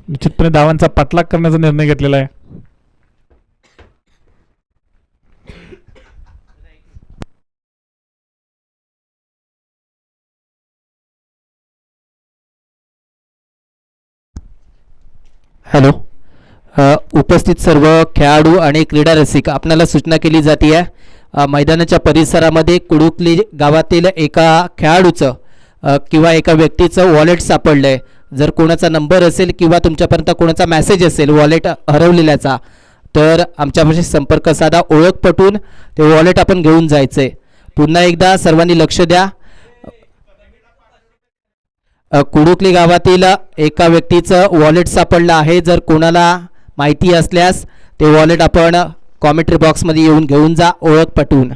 निश्चितपणे धावांचा पाठलाग करण्याचा निर्णय घेतलेला आहे. हॅलो. उपस्थित सर्व खेळाडू आणि क्रीडा रसिक आपणाला सूचना केली जाते आहे मैदानाच्या परिसरामध्ये कुडुकली गावातील एका खेळाडूचं किंवा एका व्यक्तीचं वॉलेट सापडलं आहे. जर कोणाचा नंबर असेल किंवा तुमच्यापर्यंत कोणाचा मेसेज असेल वॉलेट हरवलेल्याचा तर आमच्यापाशी संपर्क साधा, ओळख पटवून ते वॉलेट आपण घेऊन जायचं आहे. पुन्हा एकदा सर्वांनी लक्ष द्या. कुडुकली गावातील एका व्यक्तीचं वॉलेट सापडलं आहे. जर कोणाला माहिती असल्यास ते वॉलेट आपण कॉमेंट्री बॉक्समध्ये येऊन घेऊन जा, ओळख पटवून.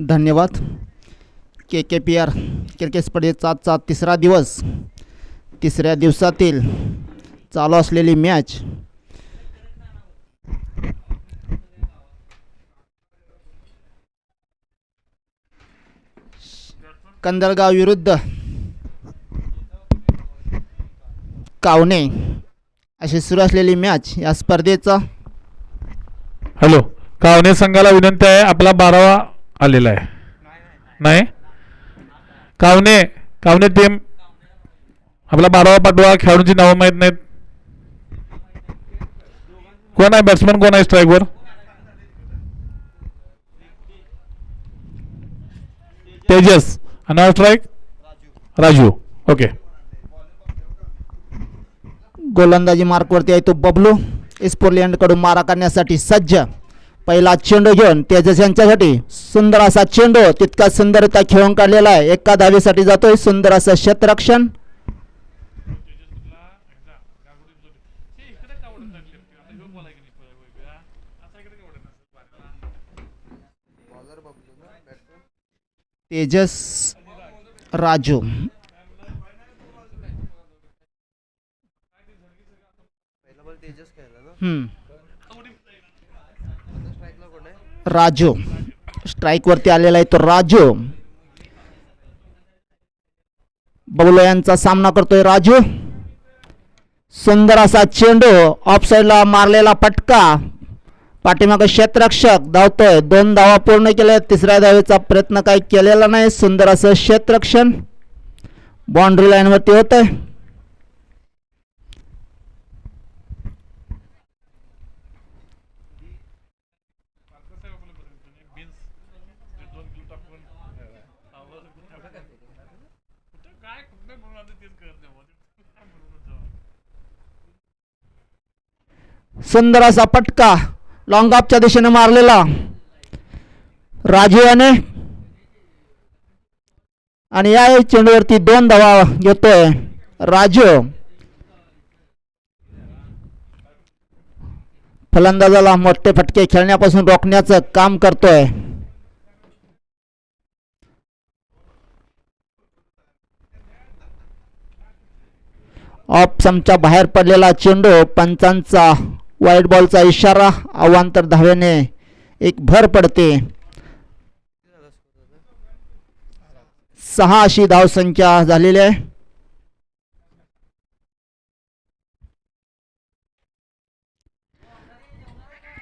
धन्यवाद. KKPR क्रिकेट स्पर्धेचा आजचा तिसरा दिवस, तिसऱ्या दिवसातील चालू असलेली मॅच कंदलगाव विरुद्ध कावणे अशी सुरू असलेली मॅच या स्पर्धेचा. हॅलो, कावणे संघाला विनंती आहे, आपला 12वा आलेला आहे. नाही, कावणे टीम आपला 12वा पाठवा. खेळाडूंची नावं माहीत नाहीत. कोण आहे बॅट्समन, कोण आहे स्ट्राईकवर? तेजस आणि स्ट्राईक राजू. ओके. गोलंदाजी मार्कवरती आहे तो बबलू. इस्पोर्टलँडकडून मारा करण्यासाठी सज्ज. पहिला चेंडू घेऊन तेजस यांच्यासाठी सुंदर असा चेंडू, तितका सुंदरता खेळून काढलेला आहे. एका धावेसाठी जातोय. सुंदर असं क्षेत्ररक्षण. तेजस राजू राजू स्ट्राईक वरती आलेला आहे तो राजू. बबलू यांचा सामना करतोय राजू. सुंदर असा चेंडू, ऑफ साईडला मारलेला फटका. पाठीमागे क्षेत्ररक्षक धावतोय. 2 धावा पूर्ण केल्या. तिसऱ्या धावेचा प्रयत्न काही केलेला नाही. सुंदर असं क्षेत्ररक्षण बाउंड्री लाईन वरती होत आहे. सुंदर असा फटका लॉंग ऑफच्या दिशेने मारलेला राजू याने, आणि या चेंडूवरती 2 धावा घेतोय राजू. फलंदाजाला मोठे फटके खेळण्यापासून रोखण्याचं काम करतोय. ऑफ समच्या बाहेर पडलेला चेंडू, पंचांचा वाईट बॉलचा इशारा. अवांतर धावेने एक भर पडते. 6 अशी धावसंख्या झालेली आहे.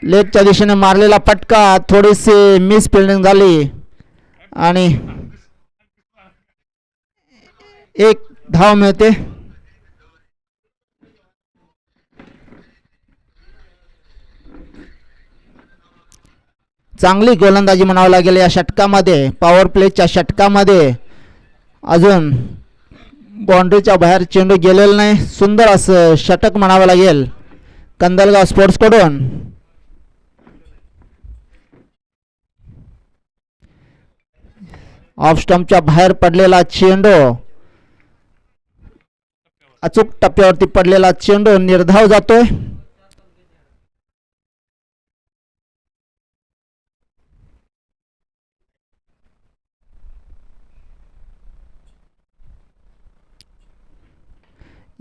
लेगच्या दिशेने मारलेला फटका, थोडीशी मिस फिल्डिंग झाली आणि 1 धाव मिळते. चांगली गोलंदाजी म्हणावं लागेल या षटकामध्ये. पॉवर प्लेच्या षटकामध्ये अजून बाउंड्रीच्या बाहेर चेंडू गेलेला नाही. सुंदर असं षटक म्हणावं लागेल कंदलगाव स्पोर्ट्सकडून. ऑफ स्टंपच्या बाहेर पडलेला चेंडू अचूक टप्प्यावरती पडलेला चेंडू निर्धाव जातोय.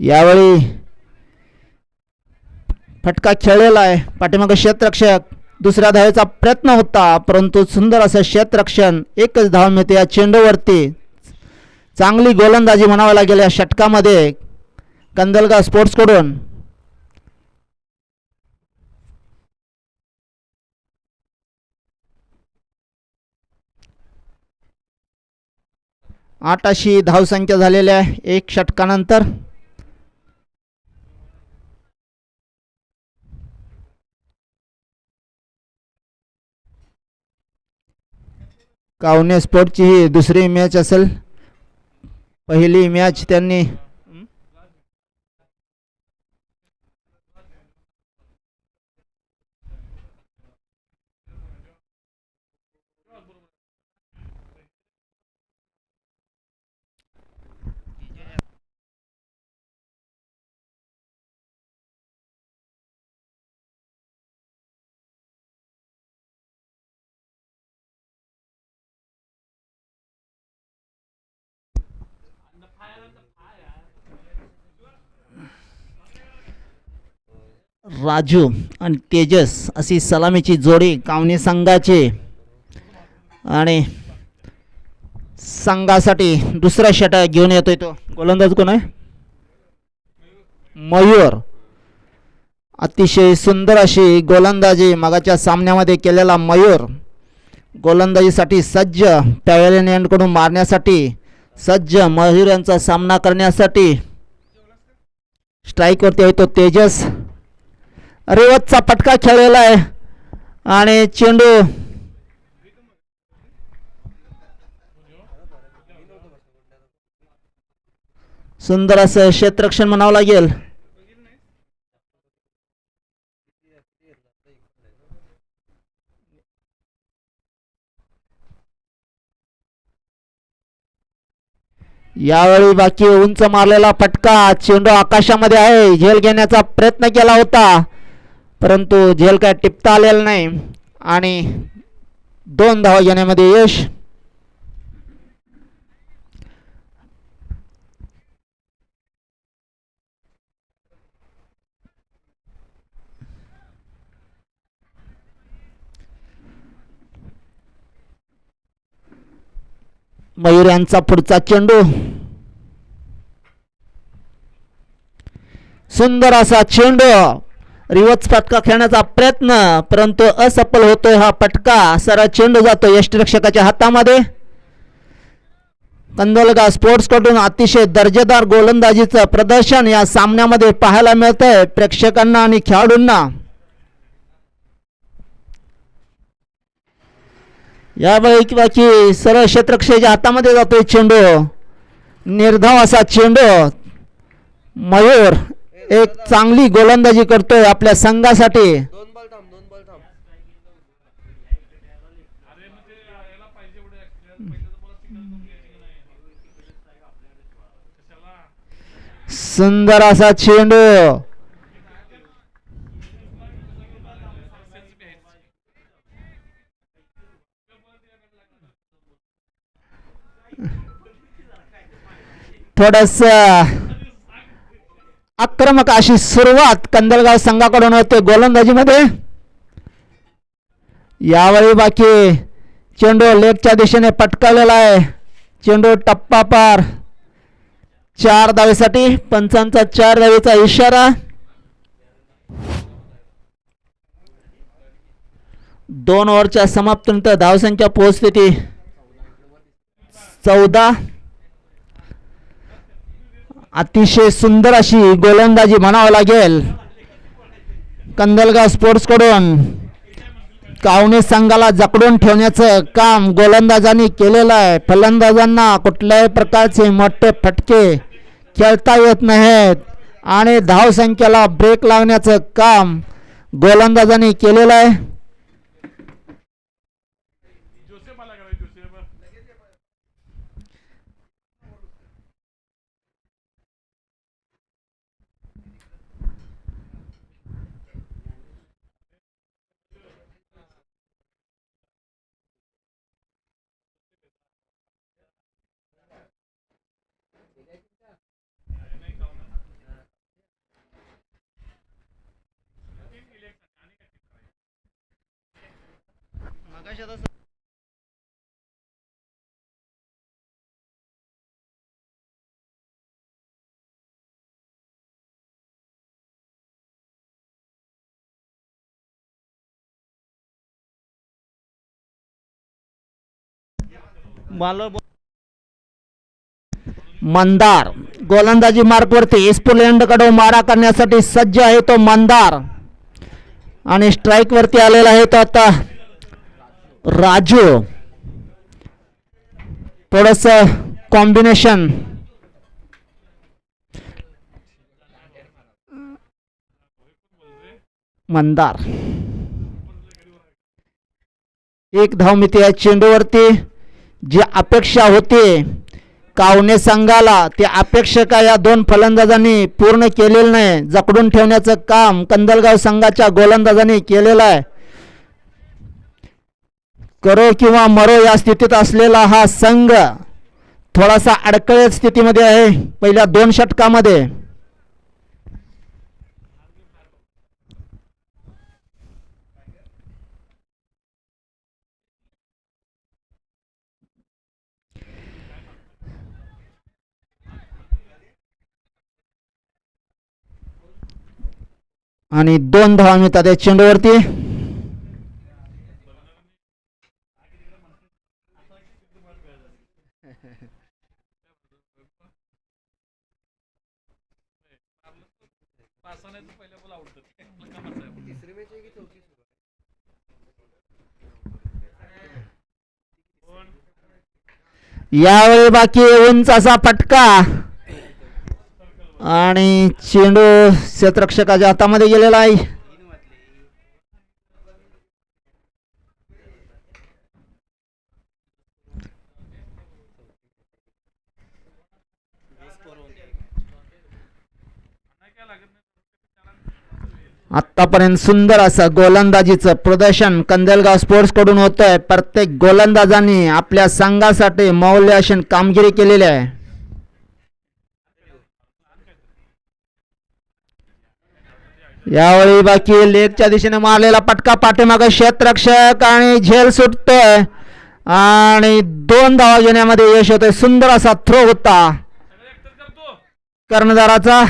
यावेळी फटका खेळलेला आहे. पाठीमागे क्षेत्ररक्षक दुसऱ्या धावेचा प्रयत्न होता, परंतु सुंदर असं क्षेत्ररक्षण. एकच धाव मिळते या चेंडूवरती. चांगली गोलंदाजी म्हणावं लागेल या षटकामध्ये कंदलगाव स्पोर्ट्सकडून. आठ अशी धावसंख्या झालेली आहे एक षटकानंतर. कावणे स्पोर्टची ही दुसरी मॅच असेल. पहिली मॅच त्यांनी राजू आणि तेजस अशी सलामीची जोडी कावणे संघाची. आणि संघासाठी दुसरा षटक घेऊन येतोय तो गोलंदाज कोण आहे? मयूर. अतिशय सुंदर अशी गोलंदाजी मगाच्या सामन्यामध्ये केलेला मयूर गोलंदाजीसाठी सज्ज. पॅव्हेलियन एंडकडून मारण्यासाठी सज्ज मयूर यांचा सामना करण्यासाठी. स्ट्राईकवरती आहे तो तेजस. रेवतचा फटका खेळलेला आहे आणि चेंडू सुंदर असं क्षेत्ररक्षण म्हणावं लागेल. यावेळी बाकी उंच मारलेला फटका. चेंडू आकाशामध्ये आहे. झेल घेण्याचा प्रयत्न केला होता, परंतु झेल काय टिपता आलेला नाही आणि 2 धावा घेण्यामध्ये यश. मयूर यांचा पुढचा चेंडू. सुंदर असा चेंडू. रिवर्स फटका खेळण्याचा प्रयत्न, परंतु असफल होतोय हा फटका. सरळ चेंडू जातो यष्टिरक्षकाच्या हातामध्ये. कंदलगाव स्पोर्ट्स कडून अतिशय दर्जेदार गोलंदाजीचं प्रदर्शन या सामन्यामध्ये पाहायला मिळतंय प्रेक्षकांना आणि खेळाडूंना. यापैकी सरळ क्षेत्ररक्षकाच्या हातामध्ये जातोय चेंडू. निर्धाव असा चेंडू. मयूर एक चांगली गोलंदाजी करतोय आपल्या संघासाठी. सुंदर असा चेंडू. थोडस आक्रमक अशी सुरुवात कंदलगाव संघाकडून होते गोलंदाजीमध्ये. यावेळी बाकी चेंडू लेगच्या दिशेने पटकावलेला आहे. चेंडू टप्पा पार. 4 धावेसाठी पंचांचा 4 धावेचा इशारा. 2 ओव्हरच्या समाप्तीनंतर धावसंख्या पोहोचते ती 14. अतिशय सुंदर अशी गोलंदाजी म्हणावं लागेल कंदलगाव स्पोर्ट्स कडून. कावणे संघाला जकडून ठेवण्याचं काम गोलंदाजांनी केलेलं आहे. फलंदाजांना कुठल्याही प्रकारचे मोठे फटके खेळता येत नाहीत आणि धावसंख्येला ब्रेक लावण्याचं काम गोलंदाजांनी केलेलं आहे. मंदार गोलंदाजी मार्कवरती कडून मारा करण्यासाठी सज्ज आहे तो मंदार आणि स्ट्राइक वरती आलेला आहे तो आता राजू. थोडस कॉम्बिनेशन मंदार. एक धाव मिती या चेंडूवरती. जी अपेक्षा होती कावणे संघाला ती अपेक्षा का या दोन फलंदाजांनी पूर्ण केलेलं नाही. जकडून ठेवण्याचं काम कंदलगाव संघाच्या गोलंदाजांनी केलेलं आहे. करो किंवा मरो या स्थितीत असलेला हा संघ थोडासा अडकळीत स्थितीमध्ये आहे पहिल्या 2 षटकामध्ये. आणि 2 धावा मिळतात या चेंडूवरती. यावेळी बाकी उंच असा फटका आणि चेंडू क्षेत्ररक्षकाच्या हातामध्ये गेलेला आहे. आतापर्यंत सुंदर असं गोलंदाजीचं प्रदर्शन कंदलगाव स्पोर्ट्स कडून होतंय. प्रत्येक गोलंदाजांनी आपल्या संघासाठी मौल्यवान कामगिरी केलेली आहे. यावेळी बाकी लेगच्या दिशेने मारलेला पटका पाठीमागे क्षेत्ररक्षक आणि झेल सुटतोय आणि 2 धावा घेण्यामध्ये यश होतंय. सुंदर असा थ्रो होता कर्णधाराचा.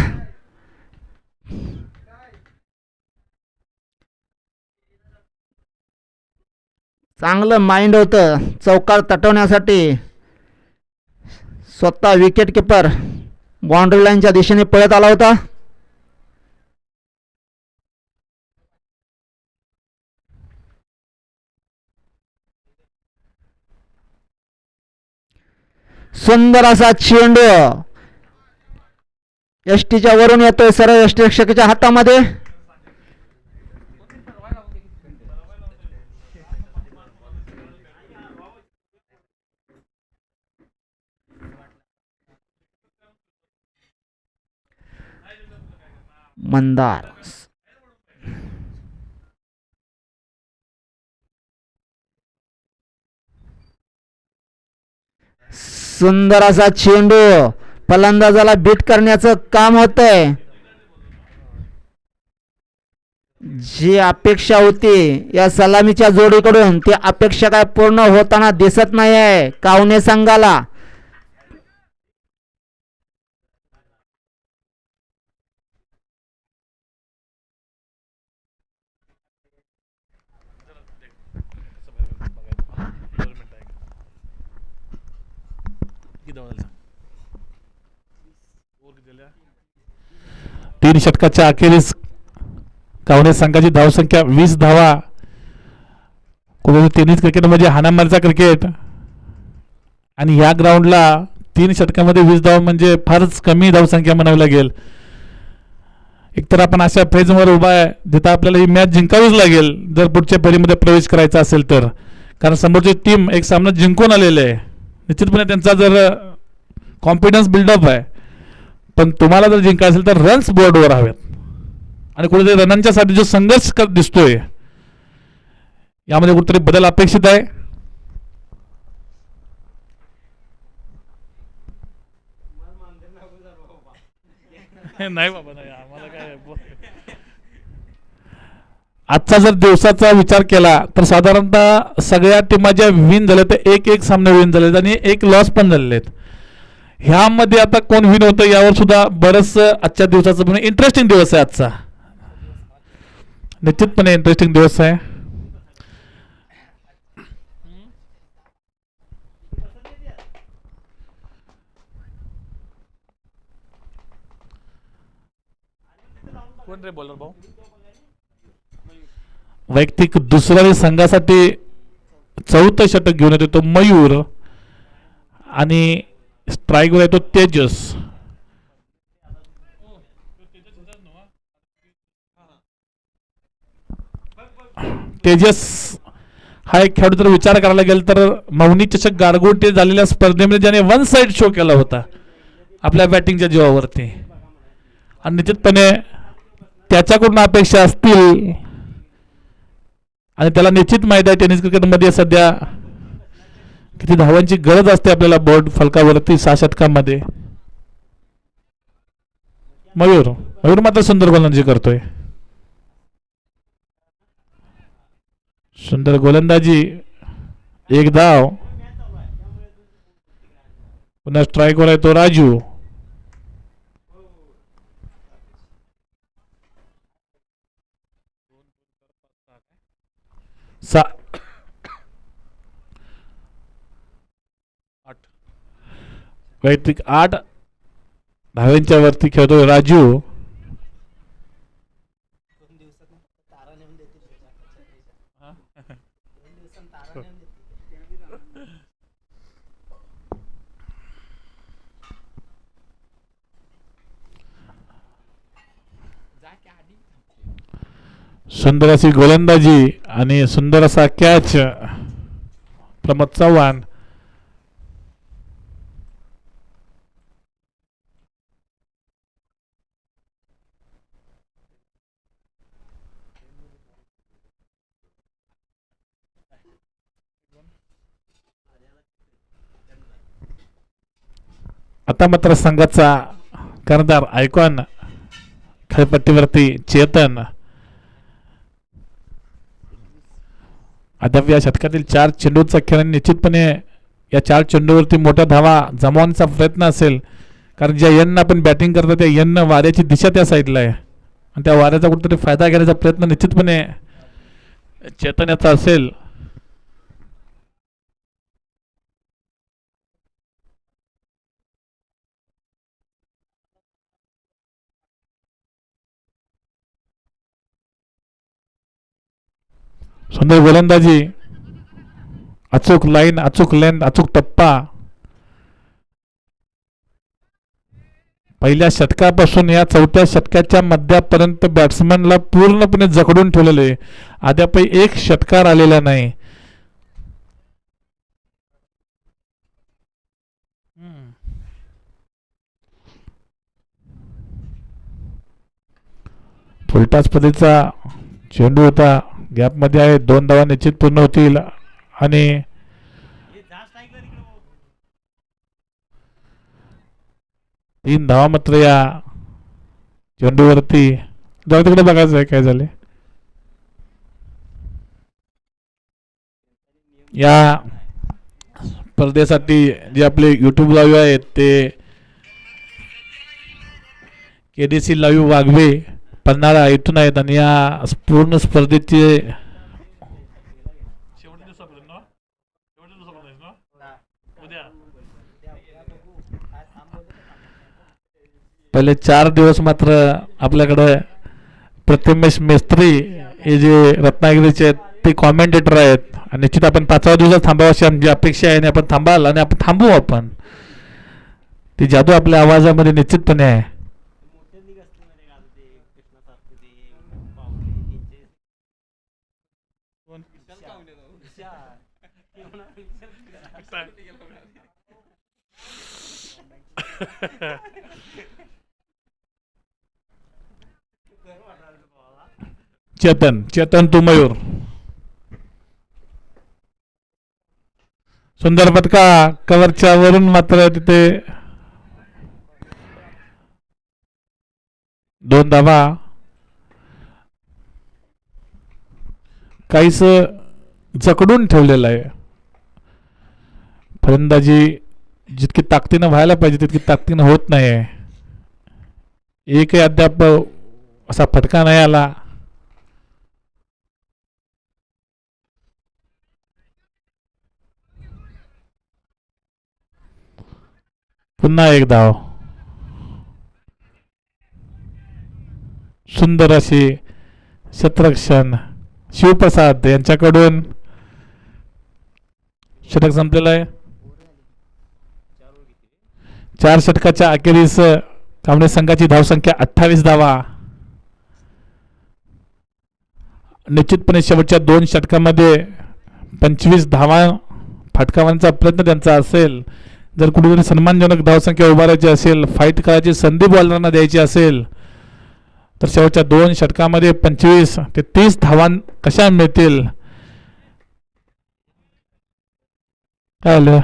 चांगलं माइंड होतं चौकार तटवण्यासाठी. स्वतः विकेट किपर बाउंड्री लाईनच्या दिशेने पळत आला होता. सुंदर असा चेंडू एसटीच्या वरून येतोय सरळ एसटी रक्षकाच्या हातामध्ये. मंदार सुंदर असा चेंडू फलंदाजाला बीट करण्याचं काम होतंय. जी अपेक्षा होती या सलामीच्या जोडीकडून ती अपेक्षा काय पूर्ण होताना दिसत नाही आहे कावणे संघाला. तीन षटकाच्या अखेरीस कावणे संघाची धावसंख्या 20 धावा. टेनिस क्रिकेट म्हणजे हाणामारीचा क्रिकेट आणि या ग्राउंडला 3 षटकामध्ये 20 धावा म्हणजे फारच कमी धावसंख्या म्हणावी लागेल. एकतर आपण अशा फेजवर उभा आहे जिथं आपल्याला ही मॅच जिंकावीच लागेल जर पुढच्या फेरीमध्ये प्रवेश करायचा असेल तर. कारण समोरची टीम एक सामना जिंकून आलेली आहे. निश्चितपणे त्यांचा जर कॉन्फिडन्स बिल्डअप आहे. पण तुम्हाला जर जिंकायचं असेल तर रन्स बोर्डवर हवेत आणि कुठेतरी रनांच्या साठी जो संघर्ष दिसतोय यामध्ये कुठेतरी बदल अपेक्षित आहे. नाही बाबा नाही आम्हाला काय. आजचा जर दिवसाचा विचार केला तर साधारणतः सगळ्या टीमा ज्या विन झाल्या त्या एक एक सामने विन झालेत आणि एक लॉस पण झालेले आहेत. ह्यामध्ये आता कोण विन होतं यावर सुद्धा बरंच आजच्या दिवसाचं पण इंटरेस्टिंग दिवस आहे आजचा. निश्चितपणे इंटरेस्टिंग दिवस आहे. कोण रे बॉलर भाऊ? वैयक्तिक दुसऱ्या संघासाठी 4थं षटक घेऊन येतो तो मयूर आणि स्ट्राईकवर येतो तेजस. तेजस हा एक खेळाडू जर विचार करायला गेला तर मौनी चषक गारगोटे झालेल्या स्पर्धेमध्ये ज्याने वन साइड शो केला होता आपल्या बॅटिंगच्या जीवावरती आणि निश्चितपणे त्याच्याकडून अपेक्षा असतील आणि त्याला निश्चित माहिती आहे टेनिस क्रिकेटमध्ये सध्या किती धावांची गरज असते आपल्याला बोर्ड फलकावरती 6 षटकांमध्ये. मयूर मात्र सुंदर गोलंदाजी करतोय. सुंदर गोलंदाजी, एक धाव. पुन्हा स्ट्राईकवर आहे तो राजू. वैयक्तिक 8 धाव्यांच्या वरती खेळतोय राजू. सुंदर अशी गोलंदाजी आणि सुंदर असा कॅच प्रमोद चव्हाण. आता मात्र संघाचा कर्णधार आयकॉन, खेळपट्टीवरती चेतन. अद्याप या षटकातील 4 चेंडूचा खेळ निश्चितपणे या 4 चेंडूवरती मोठ्या धावा जमवण्याचा प्रयत्न असेल, कारण ज्या यननं आपण बॅटिंग करतो त्या यननं वाऱ्याची दिशा त्या साईडला आहे आणि त्या वाऱ्याचा कुठेतरी फायदा घेण्याचा प्रयत्न निश्चितपणे चेतन याचा असेल. सुंदर गोलंदाजी, अचूक लाईन, अचूक लेंथ, अचूक टप्पा. पहिल्या षटकापासून या 4थ्या षटकाच्या मध्यापर्यंत बॅट्समनला पूर्णपणे जखडून ठेवलेले, अद्यापही एक षटकार आलेला नाही. फुलटास पद्धतीचा चेंडू होता, गॅपमध्ये आहे. 2 धावा निश्चित पूर्ण होतील आणि तीन धावा मात्र या चेंडूवरती. जाऊ तिकडे बघायचं आहे काय झाले. या स्पर्धेसाठी जे आपले यूट्यूब लाईव्ह आहेत ते KDC लाईव्ह वाघवे पन्हाळा इथून आहेत आणि या पूर्ण स्पर्धेचे पहिले 4 दिवस मात्र आपल्याकडे प्रथमेश मेस्त्री हे जे रत्नागिरीचे आहेत ते कॉमेंटेटर आहेत आणि निश्चित आपण 5व्या दिवसात थांबावं अशी आमची अपेक्षा आहे आणि आपण थांबाल आणि आपण थांबू. आपण ती जादू आपल्या आवाजामध्ये निश्चितपणे आहे. चेतन तू मयूर. सुंदर पटका कव्हरच्या वरून मात्र तिथे 2 धावा. काहीस जकडून ठेवलेलं आहे. फलंदाजी जितकी ताकदीनं व्हायला पाहिजे तितकी ताकदीनं होत नाही आहे. एकही अद्याप असा फटका नाही आला. पुन्हा एक धाव. सुंदर अशी क्षेत्ररक्षण शिवप्रसाद यांच्याकडून. षटक संपलेलं आहे. 4 षटकाच्या अखेरीस कांबळे संघाची धावसंख्या 28 धावा. निश्चितपणे शेवटच्या 2 षटकामध्ये 25 धावा फटकावण्याचा प्रयत्न त्यांचा असेल. जर कुठेतरी सन्मानजनक धावसंख्या उभारायची असेल, फाईट करायची संधी बॉलरना द्यायची असेल, तर शेवटच्या 2 षटकामध्ये 25 ते 30 धावा कशा मिळतील. काय आलं,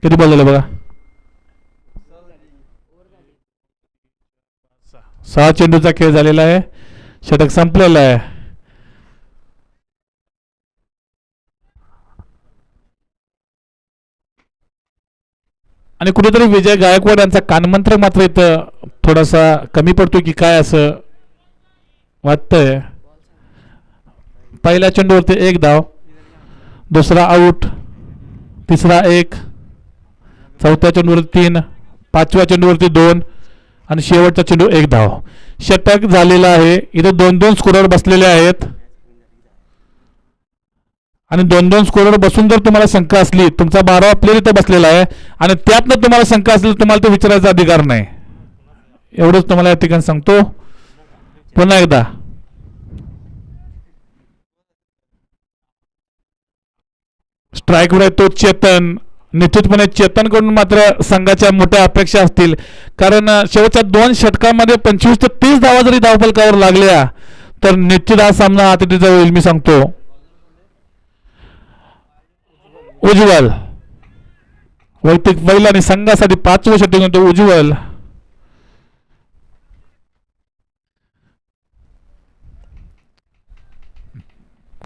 किती बॉल झाले बघा. 6 चेंडूचा खेळ झालेला आहे. षटक संपलेला आहे. आणि कुठेतरी विजय गायकवाड यांचा कानमंत्र मात्र इथं थोडासा कमी पडतो की काय असं वाटतंय. पहिल्या चेंडूवरती 1 धाव, दुसरा आऊट, तिसरा 1, चौथ्या चेंडूवरती 3, 5व्या चेंडूवरती 2 आणि शेवटचा चेंडू 1 धाव. षटक झालेला आहे. इथे 2-2 स्कोरर बसलेले आहेत. आणि 2-2 स्कोरर बसून जर तुम्हाला शंका असली, तुमचा 12वा प्लेयर इथं बसलेला आहे आणि त्यातनं तुम्हाला शंका असली तर तुम्हाला तो विचारायचा अधिकार नाही. एवढंच तुम्हाला या ठिकाणी सांगतो. पुन्हा एकदा स्ट्राईकवर आहे तो चेतन. निश्चितपणे चेतनकडून मात्र संघाच्या मोठ्या अपेक्षा असतील, कारण शेवटच्या 2 षटकांमध्ये 25 ते 30 धावा जरी धावफलकावर लागल्या तर निश्चित हा सामना आतिथ्याचा होईल. मी सांगतो. उज्ज्वल वैयक्तिक बैल आणि संघासाठी 5वं षटक होतो. उज्ज्वल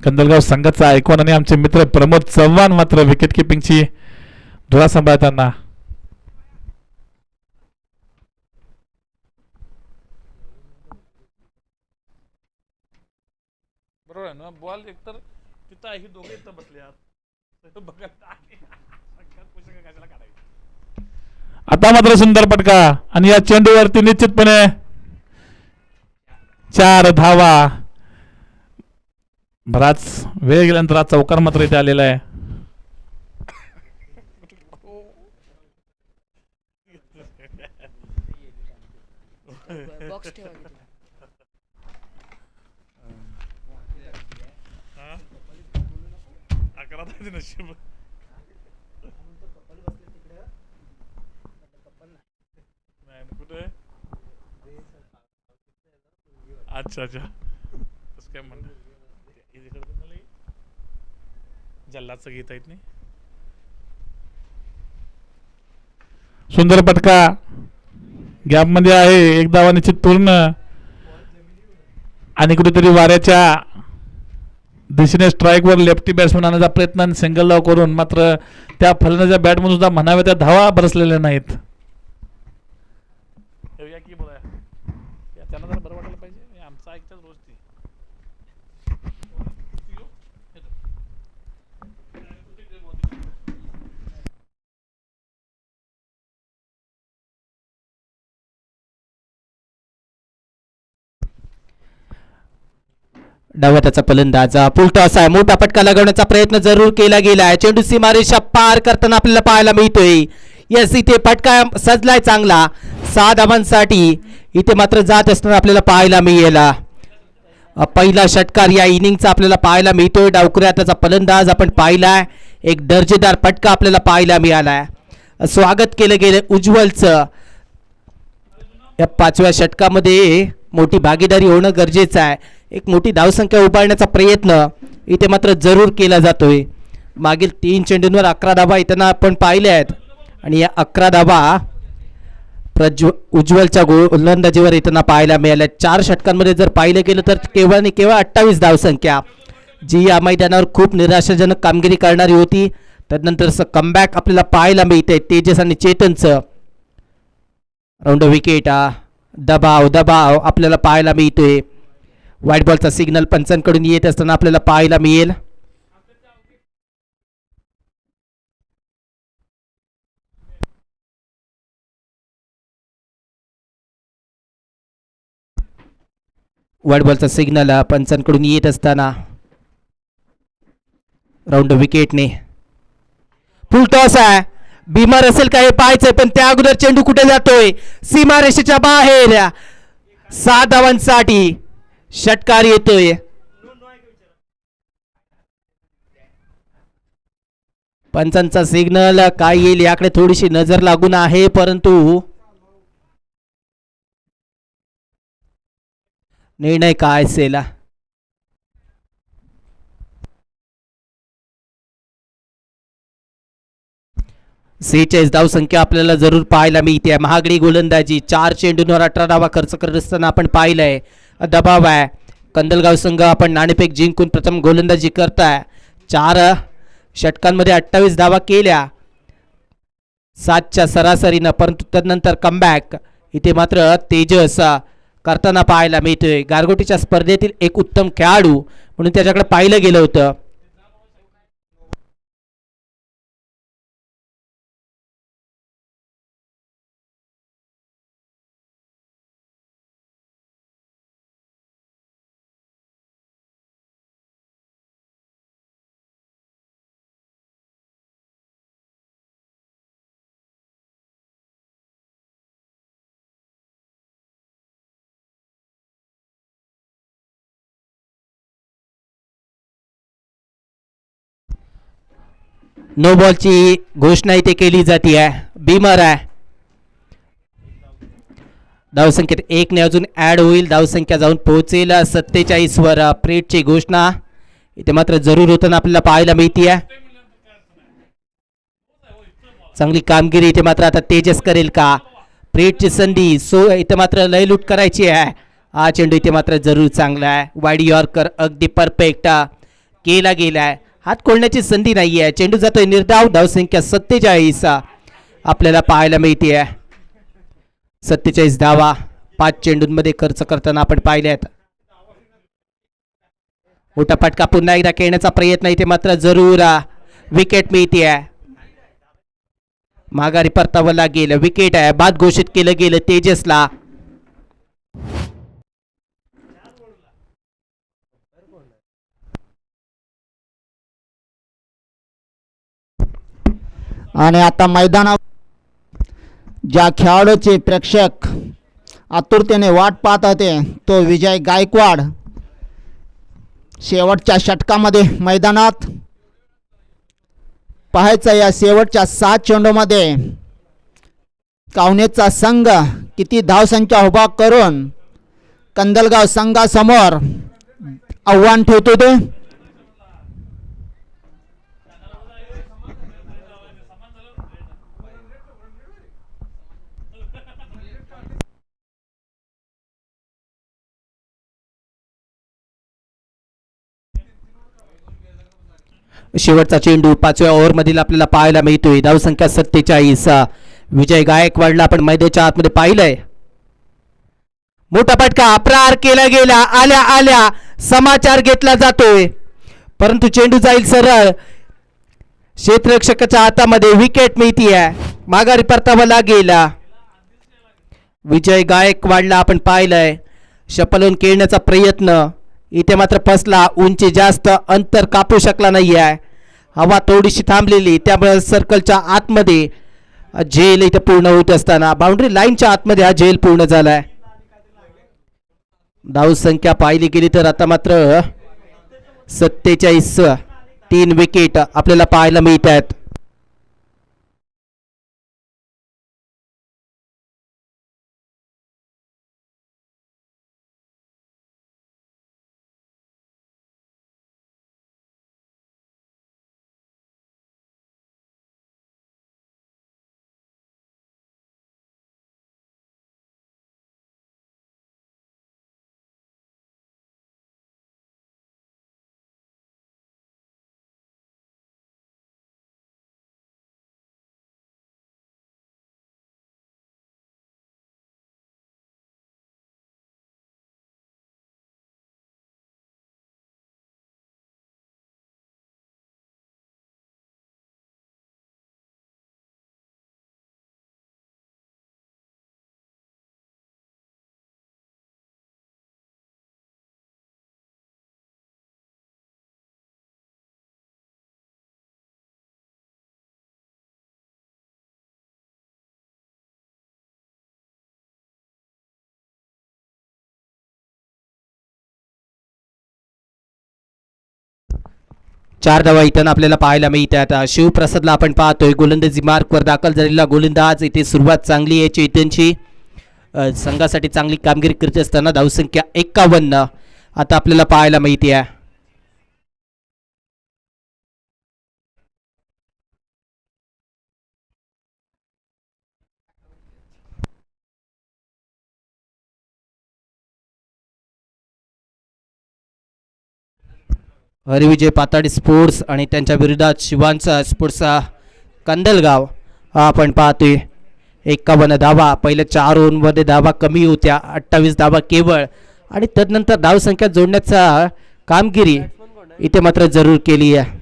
कंदलगाव संघाचा आयकॉन आणि आमचे मित्र प्रमोद चव्हाण मात्र विकेट किपिंगची धुरा सांभाळताना. बरोबर आहे ना. बॉल एकतर तिथं आहे, दोघे इथं बसले आहात. आता मात्र सुंदर पटका आणि या चेंडूवरती निश्चितपणे 4 धावा. बराच वेळ गेल्यानंतर हा चौकार मात्र इथे आलेला आहे. अच्छा अच्छा, काय म्हणणं जल्लाचं घेता येत नाही. सुंदर पटका गॅप मध्ये आहे. 1 धावा निश्चित पूर्ण आणि कुठेतरी वाऱ्याच्या दिशेने स्ट्राईकवर लेफ्टी बॅट्समन आणण्याचा प्रयत्न सिंगल धाव करून मात्र त्या फलंदाच्या बॅटमधून सुद्धा म्हणाव्या त्या धावा बरसलेल्या नाहीत. त्यांना जरा बरं वाटायला पाहिजे. आमचं ऐकतात रोज ती. डावा त्याचा फलंदाज फुलटॉस आहे. मोठा फटका लगवण्याचा प्रयत्न जरूर केला गेला आहे. चेंडू सीमारेषा पार करताना आपल्याला पाहायला मिळतोय. यस, इथे फटका सजलाय चांगला 6 धावांसाठी. इथे मात्र जात असताना आपल्याला पाहायला मिळेल. पहिला षटकार या इनिंगचा आपल्याला पाहायला मिळतोय. डावकऱ्या त्याचा फलंदाज आपण पाहिलाय. एक दर्जेदार फटका आपल्याला पाहायला मिळालाय. स्वागत केलं गेलं उज्ज्वलचं. या 5व्या षटकामध्ये मोठी भागीदारी होणं गरजेचं आहे. एक मोठी धावसंख्या उभारण्याचा प्रयत्न इथे मात्र जरूर केला जातोय. मागील 3 चेंडूंवर 11 धावा इथं आपण पाहिल्या आहेत आणि या 11 धावा उज्ज्वलच्या गोलंदाजीवर येताना पाहायला मिळाल्या. 4 षटकांमध्ये जर पाहिलं गेलं तर केवळ आणि केवळ 28 धावसंख्या, जी या मैदानावर खूप निराशाजनक कामगिरी करणारी होती. त्यानंतरचं कमबॅक आपल्याला पाहायला मिळतंय तेजस आणि चेतनचं. राऊंड विकेट, दबाव दबाव आपल्याला पाहायला मिळतोय. व्हाईट बॉलचा सिग्नल पंचांकडून येत असताना आपल्याला पाहायला मिळेल. व्हाईट बॉलचा सिग्नल पंचांकडून येत असताना राऊंड विकेटने फुल टॉस आहे. बिमार असेल का हे पाहायचंय, पण त्या अगोदर चेंडू कुठे जातोय? सीमारेषेच्या बाहेर. 7 धावांसाठी षटकार येतोय. पंचांचा सिग्नल काय येईल याकडे थोडीशी नजर लागून आहे, परंतु निर्णय काय असेल? 46 धावसंख्या आपल्याला जरूर पाहायला मिळते. महागडी गोलंदाजी, 4 चेंडूंवर 18 धावा खर्च करत असताना आपण पाहिलंय. दबाव आहे. कंदलगाव संघ आपण नाणेफेक जिंकून प्रथम गोलंदाजी करताय. 4 षटकांमध्ये 28 धावा केल्या 7च्या सरासरीनं, परंतु त्यानंतर कमबॅक इथे मात्र तेजस करताना पाहायला मिळतोय. गारगोटीच्या स्पर्धेतील एक उत्तम खेळाडू म्हणून त्याच्याकडे पाहिलं गेलं होतं. नो बॉलची घोषणा इथे केली जाते आहे. बिमर आहे. धावसंख्येत 1 ने अजून ऍड होईल. धावसंख्या जाऊन पोहोचेल 47 वर. प्रेटची घोषणा इथे मात्र जरूर होताना आपल्याला पाहायला मिळते आहे. चांगली कामगिरी इथे मात्र आता तेजस करेल का? प्रेटची संधी इथे मात्र लयलूट करायची आहे. हा चेंडू इथे मात्र जरूर चांगला आहे. वाईड यॉर्कर अगदी परफेक्ट केला गेलाय. हात खोलण्याची संधी नाही आहे. चेंडू जातोय निर्धाव. धावसंख्या 47 आपल्याला पाहायला मिळते आहे. 47 धावा 5 चेंडूंमध्ये खर्च करताना आपण पाहिल्यात. मोठा फटका पुन्हा एकदा खेळण्याचा प्रयत्न इथे मात्र जरूर विकेट मिळते आहे. माघारी परतावं लागेल. विकेट आहे. बाद घोषित केलं गेलं तेजसला. आणि आता मैदानावर ज्या खेळाडूचे प्रेक्षक आतुरतेने वाट पाहत होते तो विजय गायकवाड शेवटच्या षटकामध्ये मैदानात पाहायचं. या शेवटच्या 7 चेंडूमध्ये कावनेचा संघ किती धावसंख्या उभा करून कंदलगाव संघासमोर आव्हान ठेवतो ते. शेवटचा चेंडू 5व्या ओव्हरमधील आपल्याला पाहायला मिळतोय. धावसंख्या 47. विजय गायकवाडला आपण मैदानाच्या आतमध्ये पाहिलंय. मोठा फटका प्रहार केला गेला. आल्या आल्या समाचार घेतला जातोय, परंतु चेंडू जाईल सरळ क्षेत्ररक्षकाच्या हातामध्ये. विकेट मिळतीये. माघारी परतावा लागेल. विजय गायकवाडला आपण पाहिलंय शपलून खेळण्याचा प्रयत्न इथे मात्र फसला. उंची जास्त अंतर कापू शकला नाही आहे. हवा थोडीशी थांबलेली, त्यामुळे सर्कलच्या आतमध्ये झेल इथे पूर्ण होत असताना बाउंड्री लाईनच्या आतमध्ये हा झेल पूर्ण झालाय. धावसंख्या पाहिली गेली तर आता मात्र 47. 3 विकेट आपल्याला पाहायला मिळत आहेत. 4 धावा इथं आपल्याला पाहायला मिळतात. शिवप्रसादला आपण पाहतोय गोलंदाजी मार्कवर दाखल झालेला गोलंदाज. इथे सुरुवात चांगली आहे चेतनची. संघासाठी चांगली कामगिरी करत असताना धावसंख्या 51 आता आपल्याला पाहायला मिळते आहे. हरिविजय पाताडी स्पोर्ट्स आणि त्यांच्या विरोधात शिवांचा स्पोर्ट्सचा कंदलगाव हा आपण पाहतोय. 51 धावा. पहिल्या 4 ओव्हरमध्ये धावा कमी होत्या, 28 धावा केवळ. आणि तदनंतर धावसंख्या जोडण्याचा कामगिरी इथे मात्र जरूर केली आहे.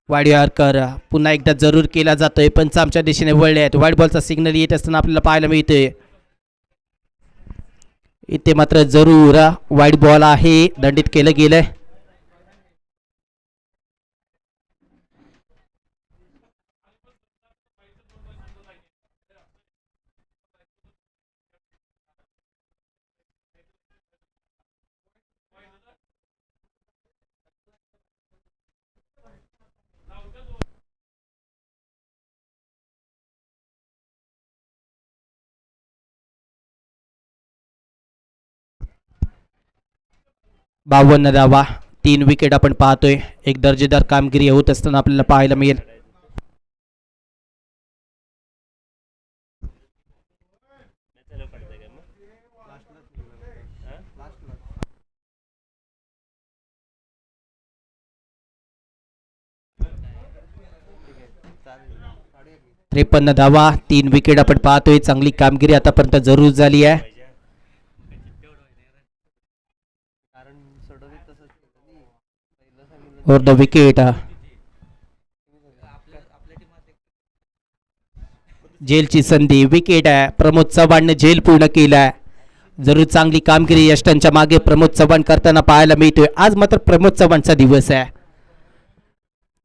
वाडीवारकर पुन्हा एकदा जरूर केला जातोय. पंच आमच्या दिशेने वळले आहेत. वाईट बॉलचा सिग्नल येत असताना आपल्याला पाहायला मिळतोय. इथे मात्र जरूर वाईट बॉल आहे, दंडित केलं गेलंय. बावन्न धावा, 3 विकेट आपण पाहतोय. एक दर्जेदार कामगिरी होत असताना आपल्याला पाहायला मिळेल. त्रेपन्न धावा, 3 विकेट आपण पाहतोय. चांगली कामगिरी आतापर्यंत जरूर झाली आहे. और द विकेट जेलची संधी. विकेट आहे. प्रमोद चव्हाणने झेल पूर्ण केलाय. जरूर चांगली कामगिरी यष्टांच्या मागे प्रमोद चव्हाण करताना पाहायला मिळतोय. आज मात्र प्रमोद चव्हाणचा दिवस आहे.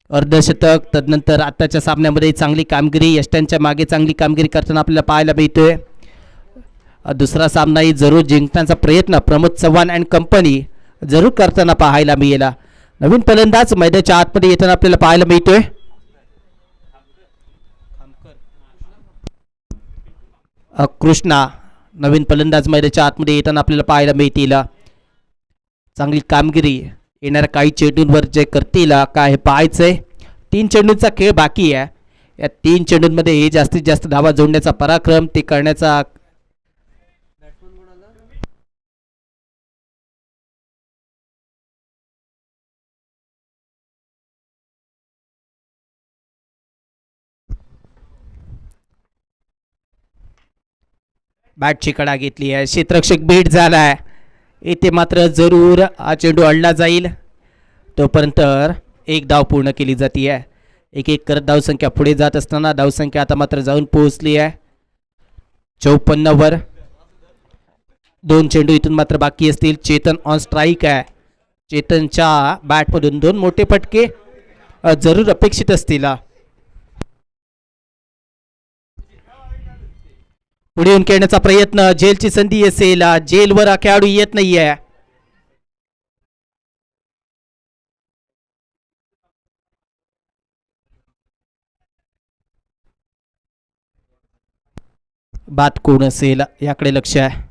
अर्धशतक. तदनंतर आताच्या सामन्यामध्ये चांगली कामगिरी यष्टांच्या मागे चांगली कामगिरी करताना आपल्याला पाहायला मिळतोय. दुसरा सामनाही जरूर जिंकण्याचा प्रयत्न प्रमोद चव्हाण अँड कंपनी जरूर करताना पाहायला मिळेल. नवीन फलंदाज मैदानाच्या आतमध्ये येताना आपल्याला पाहायला मिळतोय. कृष्णा नवीन फलंदाज मैदानाच्या आतमध्ये येताना आपल्याला पाहायला मिळतील. चांगली कामगिरी येणाऱ्या काही चेंडूंवर जे करतील काय हे पाहायचंय. 3 चेंडूंचा खेळ बाकी आहे. या 3 चेंडूंमध्ये जास्तीत जास्त धावा जोडण्याचा पराक्रम ते करण्याचा बॅटची कडा घेतली आहे. क्षेत्ररक्षक भेट झालाय. इथे मात्र जरूर हा चेंडू अडला जाईल. तोपर्यंत 1 धाव पूर्ण केली जाते आहे. एक करत धावसंख्या पुढे जात असताना धावसंख्या आता मात्र जाऊन पोहोचली आहे 54 वर. 2 चेंडू इथून मात्र बाकी असतील. चेतन ऑन स्ट्राईक आहे. चेतनच्या बॅटमधून 2 मोठे फटके जरूर अपेक्षित असतील. पुढे येऊन खेळण्याचा प्रयत्न. जेलची संधी असेल. जेलवर हा खेळाडू येत नाहीये. बाद कोण असेल याकडे लक्ष आहे.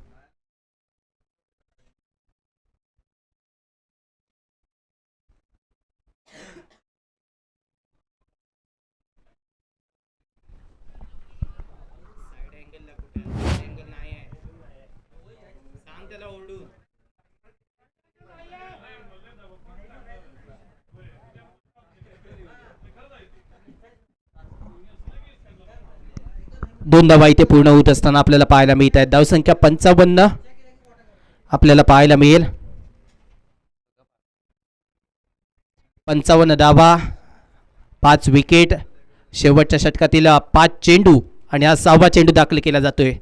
दोन धावा इथे पूर्ण होत असताना आपल्याला पाहायला मिळत आहेत. धावसंख्या 55 आपल्याला पाहायला मिळेल. 55 धावा, 5 विकेट. शेवटच्या षटकातील 5 चेंडू आणि हा 6वा चेंडू दाखल केला जातोय.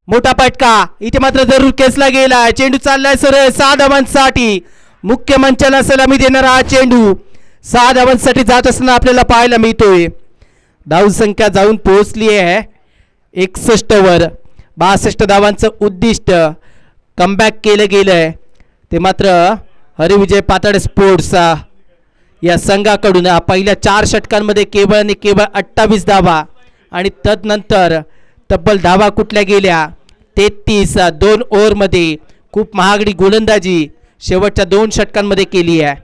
मोठा फटका इथे मात्र जरूर केसला गेला. चेंडू चाललाय सरळ 6 धावांसाठी. मुख्य मंचाला सलामी देणारा हा चेंडू 6 धावांसाठी जात असताना आपल्याला पाहायला मिळतोय. धावसंख्या जाऊन पोहोचली आहे 61 वर. 62 धावांचं उद्दिष्ट कमबॅक केलं गेलं आहे ते मात्र हरिविजय पाताडे स्पोर्ट्स या संघाकडून पहिल्या 4 षटकांमध्ये केवळ आणि केवळ 28 धावा आणि तदनंतर तब्बल धावा कुठल्या गेल्या 33 2 ओव्हरमध्ये खूप महागडी गोलंदाजी शेवटच्या 2 षटकांमध्ये केली आहे.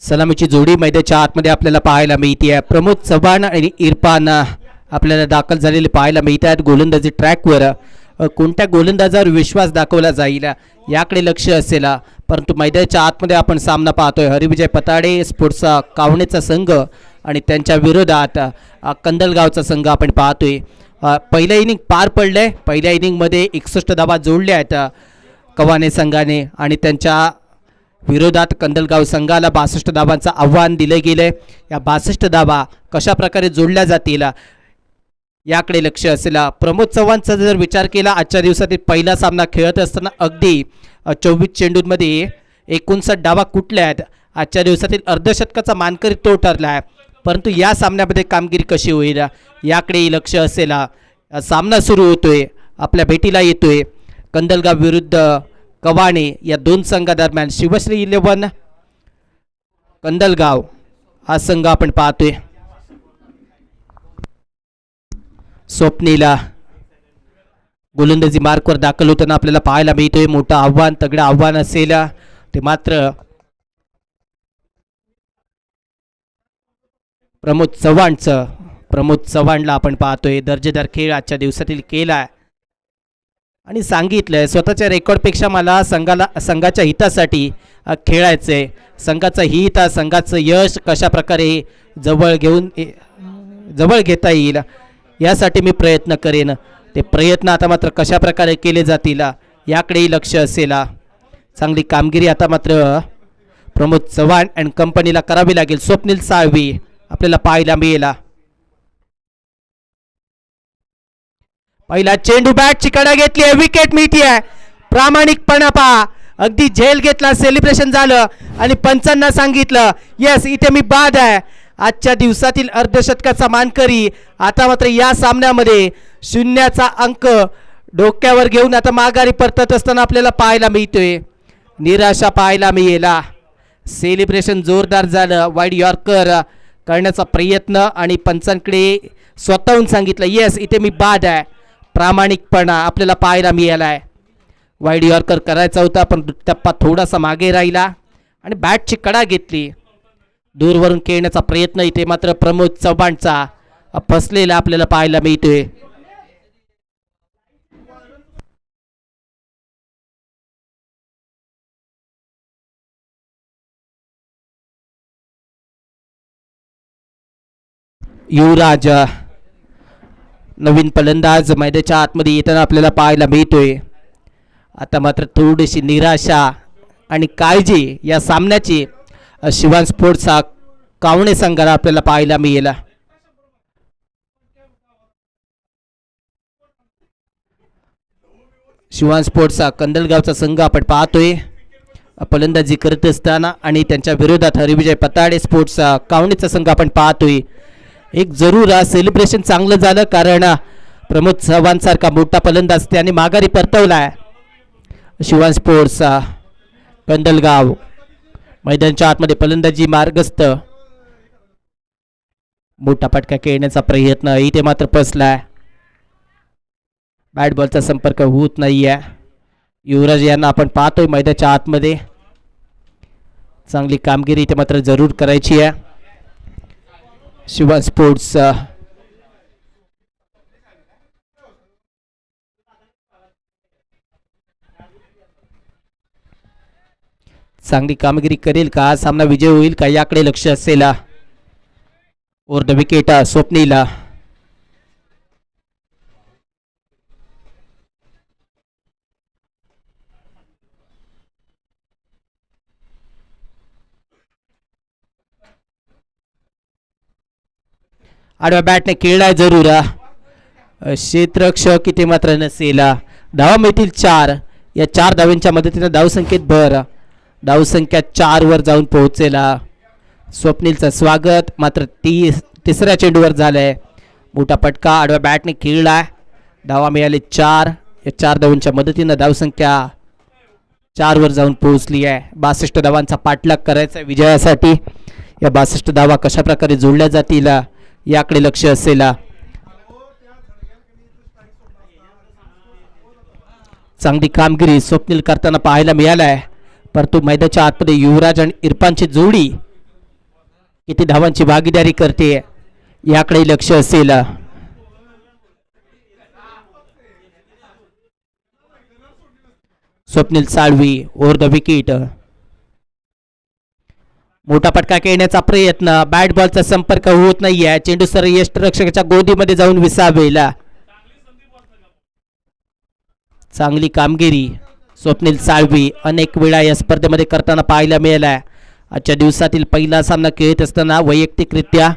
सलामीची जोडी मैदानाच्या आतमध्ये आपल्याला पाहायला मिळते. प्रमोद चव्हाण आणि इरफान आपल्याला दाखल झालेले पाहायला मिळत आहेत. गोलंदाजी ट्रॅकवर कोणत्या गोलंदाजावर विश्वास दाखवला जाईल याकडे लक्ष असेल, परंतु मैदानाच्या आतमध्ये आपण सामना पाहतोय. हरिविजय पताडे स्पोर्ट्सचा कावणेचा संघ आणि त्यांच्या विरोधात कंदलगावचा संघ आपण पाहतोय. पहिलं इनिंग पार पडलंय. पहिल्या इनिंगमध्ये 61 धावा जोडल्या आहेत कवाने संघाने आणि त्यांच्या विरोधात कंदलगाव संघाला 62 धावांचं आव्हान दिलं गेलंय. या 62 धावा कशा प्रकारे जोडल्या जातील याकडे लक्ष असेल. प्रमोद चव्हाणचा जर विचार केला आजच्या दिवसातील पहिला सामना खेळत असताना अगदी 24 चेंडूंमध्ये 59 धावा कुठल्या आहेत. आजच्या दिवसातील अर्धशतकाचा मानकरी तो ठरला आहे, परंतु या सामन्यामध्ये कामगिरी कशी होईल याकडे लक्ष असेल. सामना सुरू होतोय, आपल्या भेटीला येतोय कंदलगाव विरुद्ध कवाणे या दोन संघादरम्यान. शिवश्री 11 कंदलगाव हा संघ आपण पाहतोय. स्वप्नीला गोलंदाजी मार्कवर दाखल होताना आपल्याला पाहायला मिळतोय. मोठं आव्हान, तगडं आव्हान असेल ते मात्र प्रमोद चव्हाणला आपण पाहतोय. दर्जेदार खेळ आजच्या दिवसातील केला आणि सांगितलंय स्वतःच्या रेकॉर्डपेक्षा मला संघाच्या हितासाठी खेळायचंय. संघाचं हित, संघाचं यश कशा प्रकारे जवळ घेता येईल यासाठी मी प्रयत्न करेन. ते प्रयत्न आता मात्र कशा प्रकारे केले जातील याकडेही लक्ष असेल. चांगली कामगिरी आता मात्र प्रमोद चव्हाण अँड कंपनीला करावी लागेल. स्वप्नील साळवी आपल्याला पाहायला मिळेल. पहिला चेंडू बॅटची कडा घेतली आहे, विकेट मिळतीये. प्रामाणिकपणा पहा, अगदी झेल घेतला, सेलिब्रेशन झालं आणि पंचांना सांगितलं येस इथे मी बाद आहे. आजच्या दिवसातील अर्धशतकाचा मानकरी आता मात्र या सामन्यामध्ये 0चा अंक डोक्यावर घेऊन आता माघारी परतत असताना आपल्याला पाहायला मिळतोय. निराशा पाहायला मिळेल. सेलिब्रेशन जोरदार झालं, वाईड यॉर्कर करण्याचा प्रयत्न आणि पंचांकडे स्वतःहून सांगितलं येस इथे मी बाद आहे. प्रामाणिकपणा आपल्याला पाहायला मिळाला आहे. वाईड यॉर्कर करायचा होता पण टप्पा थोडासा मागे राहिला आणि बॅटची कडा घेतली. दूरवरून खेळण्याचा प्रयत्न इथे मात्र प्रमोद चव्हाणचा फसलेला आपल्याला पाहायला मिळतोय. युवराज नवीन फलंदाज मैदानाच्या आतमध्ये येताना आपल्याला पाहायला मिळतोय. आता मात्र थोडीशी निराशा आणि काळजी या सामन्याची शिवान स्पोर्ट्सचा कावणे संघाला आपल्याला पाहायला मिळेल. शिवान स्पोर्ट्सचा कंदलगावचा संघ आपण पाहतोय फलंदाजी करत असताना आणि त्यांच्या विरोधात हरिविजय पताडे स्पोर्ट्सचा कावणेचा संघ आपण पाहतोय. एक जरूर सेलिब्रेशन चांगलं झालं कारण प्रमोद चव्हाण सारखा मोठा फलंदाज त्याने माघारी परतवलाय. शिवान स्पोर्ट्स कंदलगाव मैदानाच्या आतमध्ये फलंदाजी मार्गस्थ, मोठा फटका खेळण्याचा प्रयत्न इथे मात्र फसलाय. बॅट बॉलचा संपर्क होत नाहीये. युवराज यांना आपण पाहतोय मैदानाच्या आतमध्ये. चांगली कामगिरी इथे मात्र जरूर करायची आहे. शिवान स्पोर्ट्स चांगली कामगिरी करेल का, सामना विजय होईल का याकडे लक्ष असेल. ओर द विकेट स्वप्नीला. आडव्या बॅटने खेळलाय जरूर. क्षेत्ररक्षक इथे मात्र नसेल. धावा मिळतील 4. या 4 धावांच्या मदतीने धावसंख्येत भर. धावसंख्या 4 वर जाऊन पोहोचेला. स्वप्नीलचं स्वागत मात्र तिसऱ्या चेंडूवर झालंय. मोठा पटका आडव्या बॅटने खेळलाय. धावा मिळाले 4. या 4 धावांच्या मदतीने धावसंख्या 4 वर जाऊन पोहोचली आहे. 62 धावांचा पाठलाग करायचा विजयासाठी. या 62 धावा कशा प्रकारे जोडल्या जातील याकडे लक्ष असेल. चांगली कामगिरी स्वप्नील करताना पाहायला मिळालाय, परंतु मैदानाच्या आतमध्ये युवराज आणि इरफानची जोडी किती धावांची भागीदारी करते याकडे लक्ष असेल. Swapnil Salvi over the wicket. मोठा फटका खेळण्याचा प्रयत्न, बॅट बॉलचा संपर्क होत नाहीये. चेंडू सर यष्टरक्षकाच्या गोदीमध्ये जाऊन विसावेला. चांगली कामगिरी स्वप्नील साळवी अनेक वेळा या स्पर्धेमध्ये करताना पाहायला मिळाला. आजच्या दिवसातील पहिला सामना खेळत असताना वैयक्तिकरित्या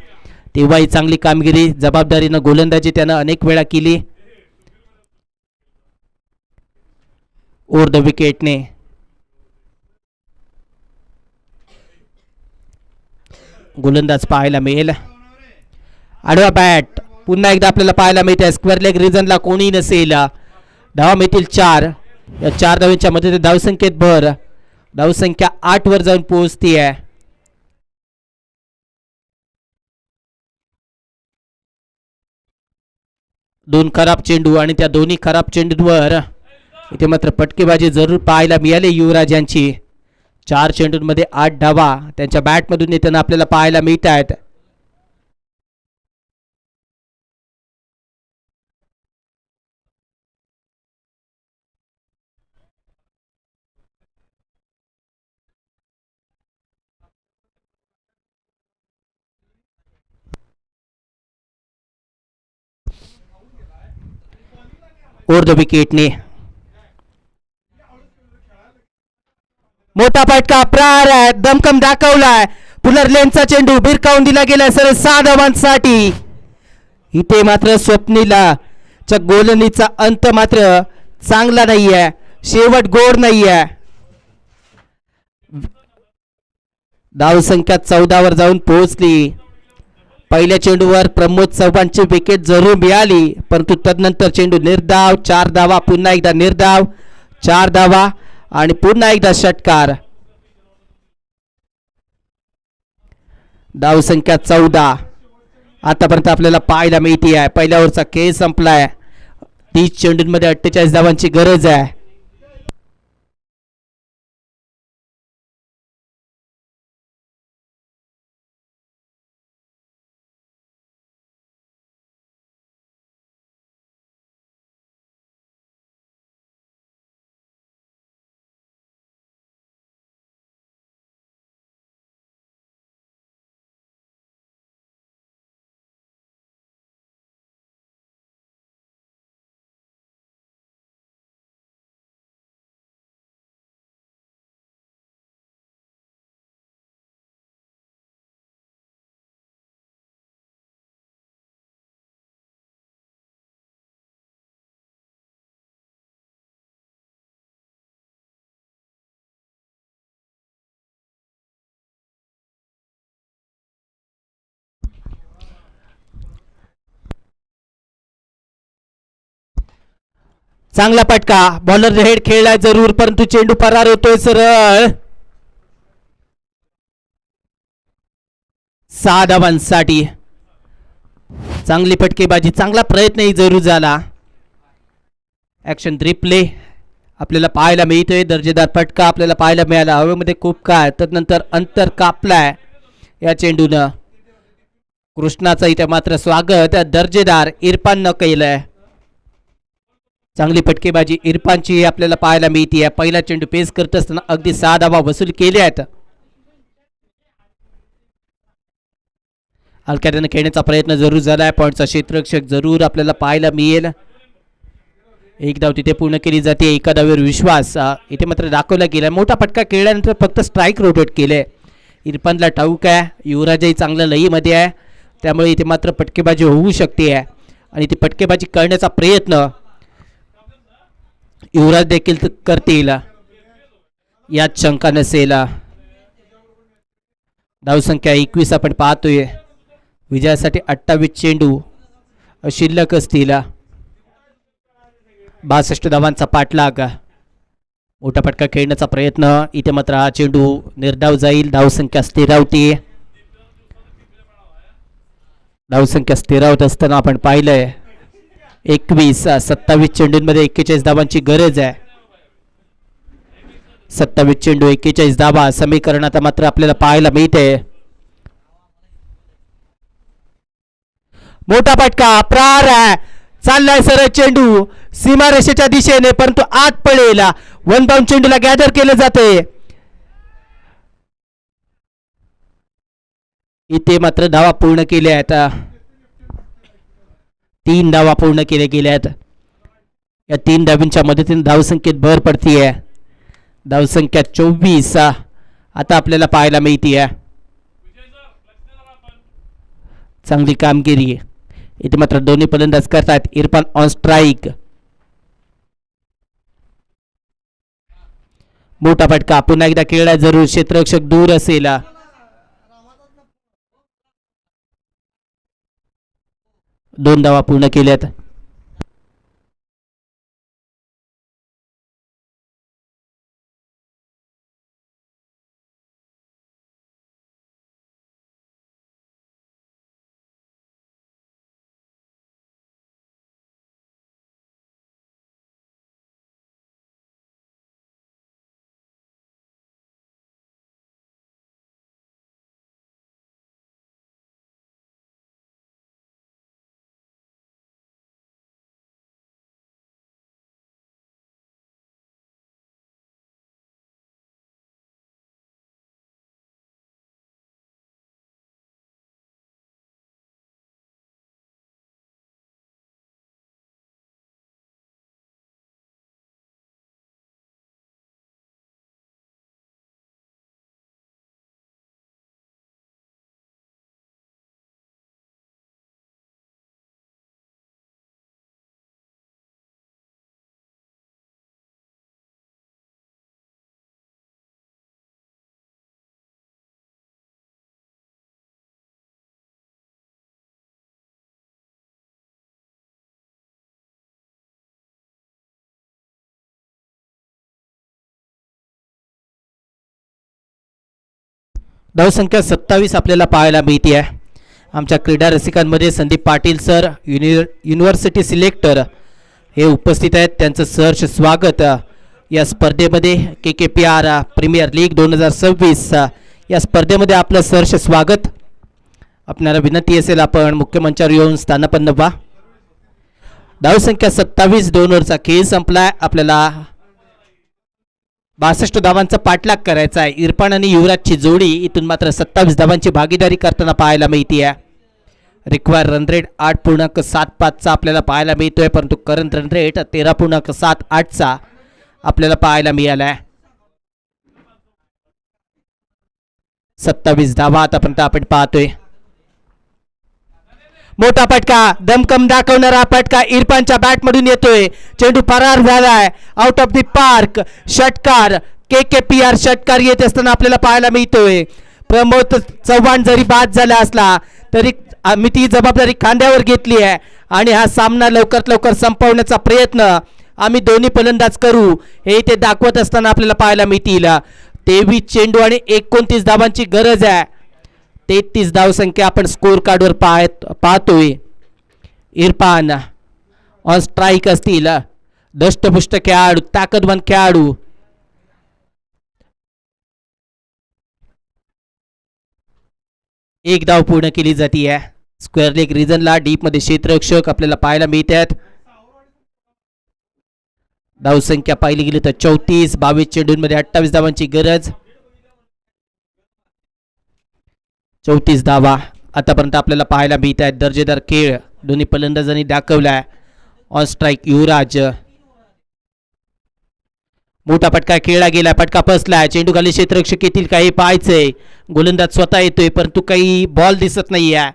तेव्हाही चांगली कामगिरी, जबाबदारीनं गोलंदाजी त्यानं अनेक वेळा केली. ओव्हर द विकेटने गोलंदाज पाहायला मिळेल. आडवा बॅट पुन्हा एकदा आपल्याला पाहायला मिळते. स्क्वेअर लेग रिजनला कोणी नसेल. धावा मिळतील 4. या 4 धावांच्या मध्ये धावसंख्येत भर. धावसंख्या 8 वर जाऊन पोहोचतीये. दोन खराब चेंडू आणि त्या दोन्ही खराब चेंडूंवर इथे मात्र फटकेबाजी जरूर पाहायला मिळाली युवराज यांची. 4 चेंडूंमध्ये 8 धावा त्यांच्या बॅटमधून येताना आपल्याला पाहायला मिळत आहेत. ओव्हर द विकेटने मोठा फटका प्रहार आहे, दमकम दाखवलाय. पुनर्लेनचा चेंडू भिरकावून दिला गेलाय सरळ 6 धावांसाठी. इथे मात्र स्वप्नीला च्या गोलनीचा अंत मात्र चांगला नाहीये, शेवट गोड नाहीये. धावसंख्या 14 वर जाऊन पोहोचली. पहिल्या चेंडूवर प्रमोद चव्हाणची विकेट जरूर मिळाली, परंतु तदनंतर चेंडू निर्धाव. 4 धावा, पुन्हा एकदा निर्धाव, 4 धावा आणि पुन्हा एकदा षटकार. धावसंख्या 14 आतापर्यंत आपल्याला पाहायला मिळते आहे. पहिल्या ओव्हरचा खेळ संपलाय. 30 चेंडूंमध्ये 48 धावांची गरज आहे. चांगला पटका, बॉलर हेड खेळलाय जरूर, परंतु चेंडू परार होतोय सरळ 6 धावांसाठी. चांगली फटकेबाजी, चांगला प्रयत्नही जरूर झाला. ऍक्शन रिप्ले आपल्याला पाहायला मिळतोय. दर्जेदार फटका आपल्याला पाहायला मिळाला. हवेमध्ये खूप काळ तदनंतर अंतर कापलाय या चेंडूनं. कृष्णाचं इथे मात्र स्वागत दर्जेदार इरफान न केलंय. चांगली फटकेबाजी इरफानची आपल्याला पाहायला मिळते. पहिला चेंडू पेस करत असताना अगदी 6 धावा वसूल केल्या आहेत. हलक्याने खेळण्याचा प्रयत्न जरूर झालाय. पॉईंटचा क्षेत्ररक्षक जरूर आपल्याला पाहायला मिळेल. एक धाव तिथे पूर्ण केली जाते. एका धावेवर विश्वास इथे मात्र दाखवला गेला. मोठा फटका खेळल्यानंतर फक्त स्ट्राईक रोटेट केले. इरफानला ठाऊक आहे युवराजही चांगल्या लईमध्ये आहे, त्यामुळे इथे मात्र फटकेबाजी होऊ शकते आहे. आणि ती फटकेबाजी करण्याचा प्रयत्न युवराज देखील करतील यात शंका नसेल. धावसंख्या 21 आपण पाहतोय. विजयासाठी 28 चेंडू शिल्लक असतील. 62 धावांचा पाठलाग. मोठा फटका खेळण्याचा प्रयत्न, इथे मात्र हा चेंडू निर्धाव जाईल. धावसंख्या स्थिरावते. धावसंख्या स्थिरावत असताना आपण पाहिलंय 27 चेंडूंमध्ये 41 धावांची गरज आहे. 27 चेंडू 41 धावा समीकरणात मात्र आपल्याला पाहायला मिळते. मोठा फटका प्रार आहे. चाललाय सरळ चेंडू सीमारेषेच्या दिशेने, परंतु आत पडेल. वन बाउंड चेंडूला गॅदर केले जाते. इथे मात्र धावा पूर्ण केल्या आहेत. 3 धावा पूर्ण केल्या गेल्या आहेत. या 3 धावींच्या मदतीने धावसंख्येत भर पडतीये. धावसंख्या 24 आता आपल्याला पाहायला मिळतीये. चांगली कामगिरी. इथे मात्र दोन्ही फलंदाज करतात. Irfan on strike. मोठा फटका पुन्हा एकदा खेळला जरूर. क्षेत्ररक्षक दूर असेल. 2 धावा पूर्ण केल्यात. धावसंख्या 27 आपल्याला पाहायला मिळते आहे. आमच्या क्रीडा रसिकांमध्ये Sandeep Patil sir university selector हे उपस्थित आहेत. त्यांचं सहर्ष स्वागत या स्पर्धेमध्ये. KKPR प्रीमियर लीग 2026 या स्पर्धेमध्ये आपलं सहर्ष स्वागत. आपल्याला विनंती असेल आपण मुख्य मंचावर येऊन स्थानापन्न व्हा. धावसंख्या 27, 2 ओव्हरचा खेळ संपलाय. आपल्याला 62 धावांचा पाठलाग करायचा आहे. इरफान आणि युवराजची जोडी इथून मात्र 27 धावांची भागीदारी करताना पाहायला मिळते आहे. रिक्वायर रन रेट 8.75चा आपल्याला पाहायला मिळतोय, परंतु करंट रन रेट 13.78चा आपल्याला पाहायला मिळाला आहे. 27 धावा आतापर्यंत आपण पाहतोय. मोठा फटका, दमकम दाखवणारा फटका इरफानच्या बॅटमधून येतोय. चेंडू फरार झालाय आउट ऑफ द पार्क. षटकार, KKPR षटकार येत असताना आपल्याला पाहायला मिळतोय. प्रमोद चव्हाण जरी बाद झाला असला तरी आम्ही ती जबाबदारी खांद्यावर घेतली आहे आणि हा सामना लवकरात लवकर संपवण्याचा प्रयत्न आम्ही दोन्ही फलंदाज करू हे ते दाखवत असताना आपल्याला पाहायला मिळतील. 23 चेंडू आणि 29 धावांची गरज आहे. 33 धावसंख्या आपण स्कोर कार्डवर पाहतोय. इरफान ऑन स्ट्राईक असतील. दष्टपुष्ट खेळाडू, ताकदवान खेळाडू. एक धाव पूर्ण केली जाते. स्क्वेअर लेग रिजनला डीप मध्ये क्षेत्ररक्षक आपल्याला पाहायला मिळतात. धावसंख्या पाहिली गेली तर 34, 22 चेंडूंमध्ये 28 धावांची गरज. 34 धावा आतापर्यंत आपल्याला पाहायला मिळत आहेत. दर्जेदार खेळ दोन्ही फलंदाजांनी दाखवलाय. ऑन स्ट्राईक युवराज. मोठा फटका खेळला गेला, फटका फसलाय. चेंडू खाली क्षेत्ररक्षक येतील काही पाहायचंय. गोलंदाज स्वतः येतोय परंतु काही बॉल दिसत नाहीये.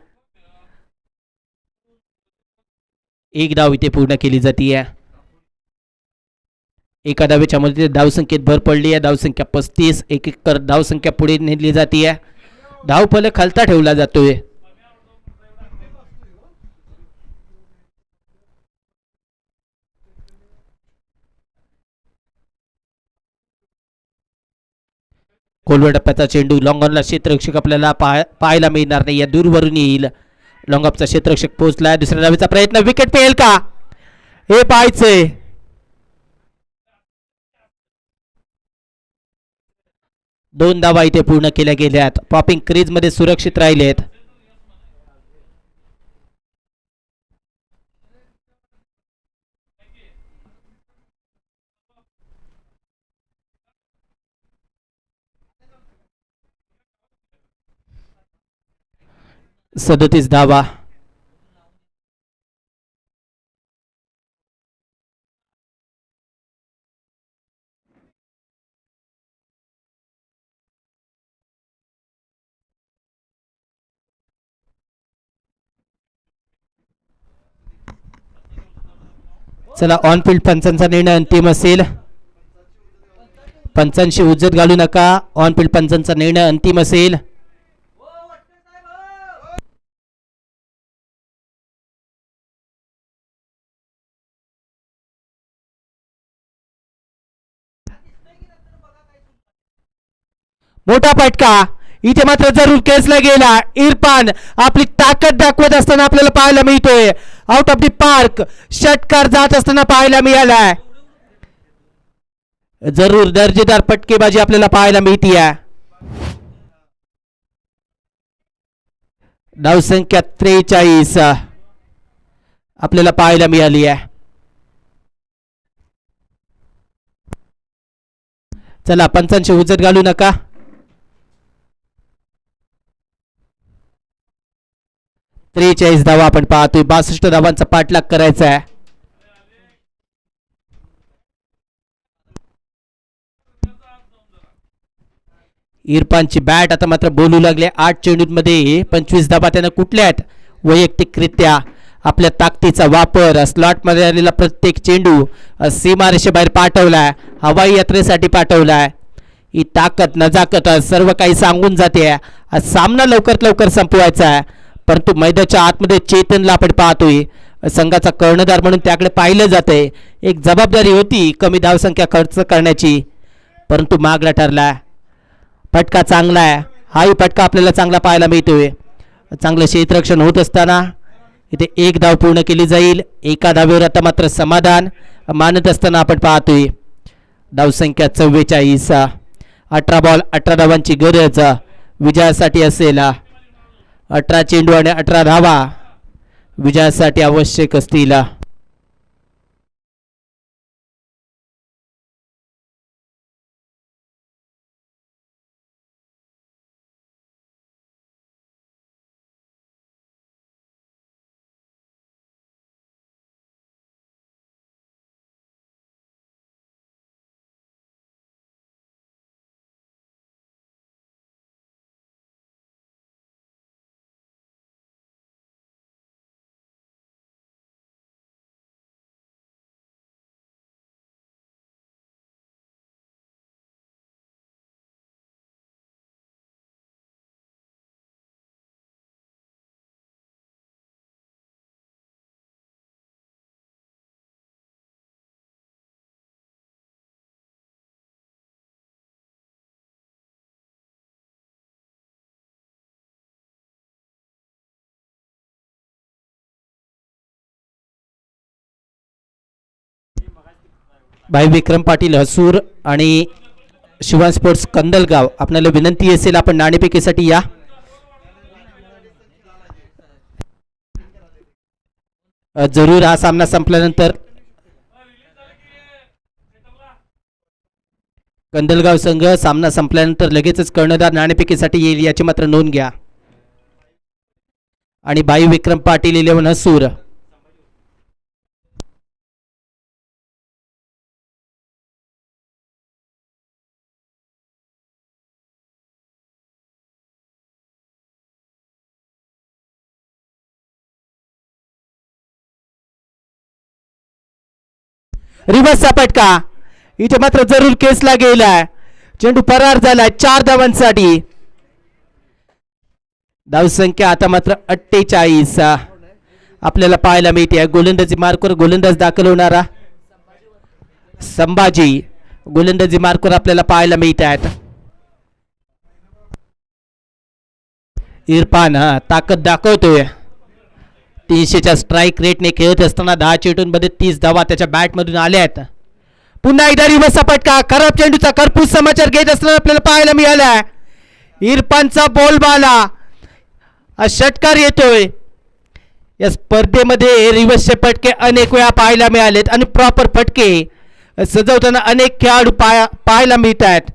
एक धाव इथे पूर्ण केली जाते. एका धावेच्या मध्ये धावसंख्येत भर पडली आहे. धावसंख्या 35. एक कर धावसंख्या पुढे नेली जाते. धावफलक खालता ठेवला जातोय. खोलवर टप्प्याचा चेंडू लॉंगॉनला क्षेत्ररक्षक आपल्याला पाहायला मिळणार नाही. या दूरवरून येईल. लॉंगॉपचा क्षेत्ररक्षक पोहोचलाय. दुसऱ्या धावेचा प्रयत्न, विकेट पेल का हे पाहायचंय. दोन धावा इथे पूर्ण केल्या गेल्यात. पॉपिंग क्रीज मध्ये सुरक्षित राहिलेत. सदतीस धावा. चला, ऑन फील्ड पंचांचा निर्णय अंतिम असेल. पंचांशी उज्जत घालू नका. ऑन फील्ड पंचांचा निर्णय अंतिम असेल. मोठा फटका इथे मात्र जरूर खेचला गेला. इरफान आपली ताकद दाखवत असताना आपल्याला पाहायला मिळतोय. आउट ऑफ द पार्क षटकार जात असताना पाहायला मिळालाय. जरूर दर्जेदार फटकेबाजी आपल्याला पाहायला मिळतीये. धावसंख्या 43 आपल्याला पाहायला मिळाली आहे. चला, पंचांची उजत घालू नका. त्रेचाळीस धावा आपण पाहतोय. 62 धावांचा पाठलाग करायचा आहे. इरफानची बॅट आता मात्र बोलू लागले. 8 चेंडूंमध्ये 25 धावा त्यानं कुठल्या आहेत. वैयक्तिकरित्या आपल्या ताकदीचा वापर, स्लॉट मध्ये आलेला प्रत्येक चेंडू सीमारेषेबाहेर पाठवलाय. हवाई यात्रेसाठी पाठवलाय. ही ताकद, नजाकत सर्व काही सांगून जाते. सामना लवकरात लवकर संपवायचा आहे. परंतु मैदानाच्या आतमध्ये चेतनला आपण पाहतोय. संघाचा कर्णधार म्हणून त्याकडे पाहिलं जातंय. एक जबाबदारी होती कमी धावसंख्या खर्च करण्याची, परंतु मागला ठरला. फटका चांगला आहे. हाही फटका आपल्याला चांगला पाहायला मिळतोय. चांगलं क्षेत्ररक्षण होत असताना इथे एक धाव पूर्ण केली जाईल. एका धावेवर आता मात्र समाधान मानत असताना आपण पाहतोय. धावसंख्या 44. 18 बॉल 18 धावांची गरज विजयासाठी असेल. 18 चेंडू आणि 18 धावा विजयासाठी आवश्यक असतील. भाई विक्रम पाटील हसूर आणि शिवान स्पोर्ट्स कंदलगाव, आपल्याला विनंती असेल आपण नाणेफेकीसाठी या. जरूर हा सामना संपल्यानंतर कंदलगाव संघ सामना संपल्यानंतर लगेचच कर्णधार नाणेफेकीसाठी येईल याची मात्र नोंद घ्या. आणि भाई विक्रम पाटील 11 हसूर. रिव्हर्सचा फटका इथे मात्र जरूर केसला गेलाय. चेंडू परार झालाय 4 धावांसाठी. धावसंख्या आता मात्र 48 आपल्याला पाहायला मिळते. गोलंदाजी मार्कवर गोलंदाज दाखल होणारा संभाजी गोलंदाजी मार्कवर आपल्याला पाहायला मिळत आहेत. इरफान ताकद दाखवतोय. 300च्या स्ट्राईक रेटने खेळत असताना 10 चेंडूंमध्ये 30 धावा त्याच्या बॅटमधून आल्या आहेत. पुन्हा एकदा रिव्हर्सचा फटका. खराब चेंडूचा कर्पूस समाचार घेत असताना आपल्याला पाहायला मिळालाय. इरफानचा बॉल बाला षटकार येतोय. या स्पर्धेमध्ये रिव्हर्सचे फटके अनेक वेळा पाहायला मिळालेत आणि प्रॉपर फटके सजवताना अनेक खेळाडू पाहायला मिळत आहेत.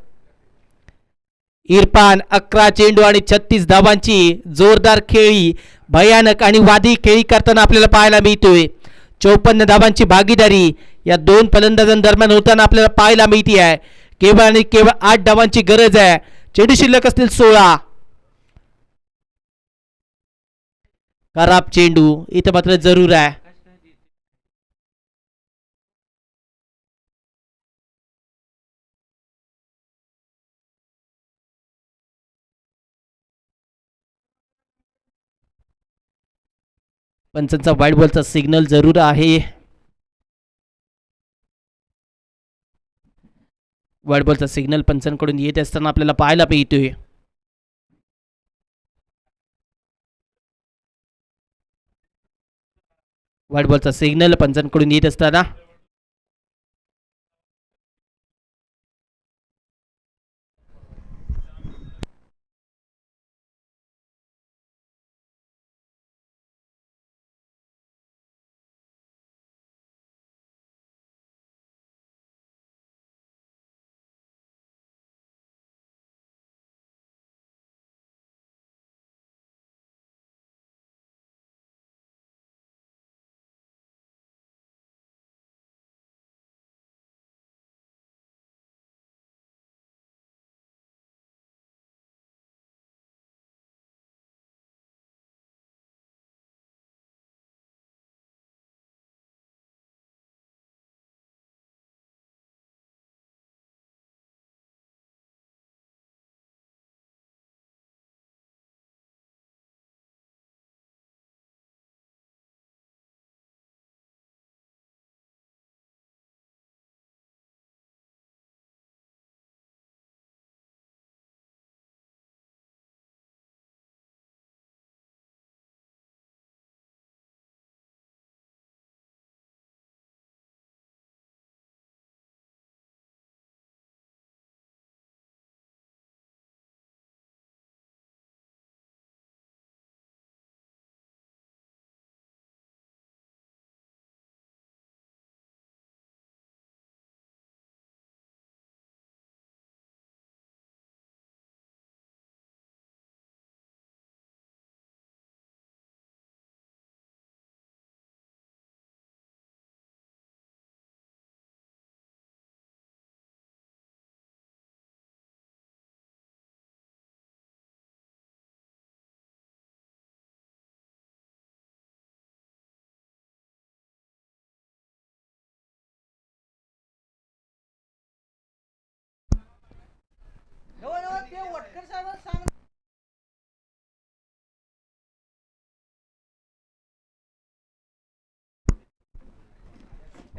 इरफान 11 चेंडू आणि 36 धावांची जोरदार खेळी, भयानक आणि वादी खेळी करताना आपल्याला पाहायला मिळतोय. 54 धावांची भागीदारी या 2 फलंदाजांदरम्यान होताना आपल्याला पाहायला मिळते आहे. केवळ आणि केवळ 8 धावांची गरज आहे. चेंडू शिल्लक असतील 16. खराब चेंडू इथे मात्र जरूर आहे. पंचांचा वाईट बॉलचा सिग्नल जरूर आहे. वाईट बॉलचा सिग्नल पंचांकडून येत असताना आपल्याला पाहायला मिळतोय. वाईट बॉलचा सिग्नल पंचांकडून येत असताना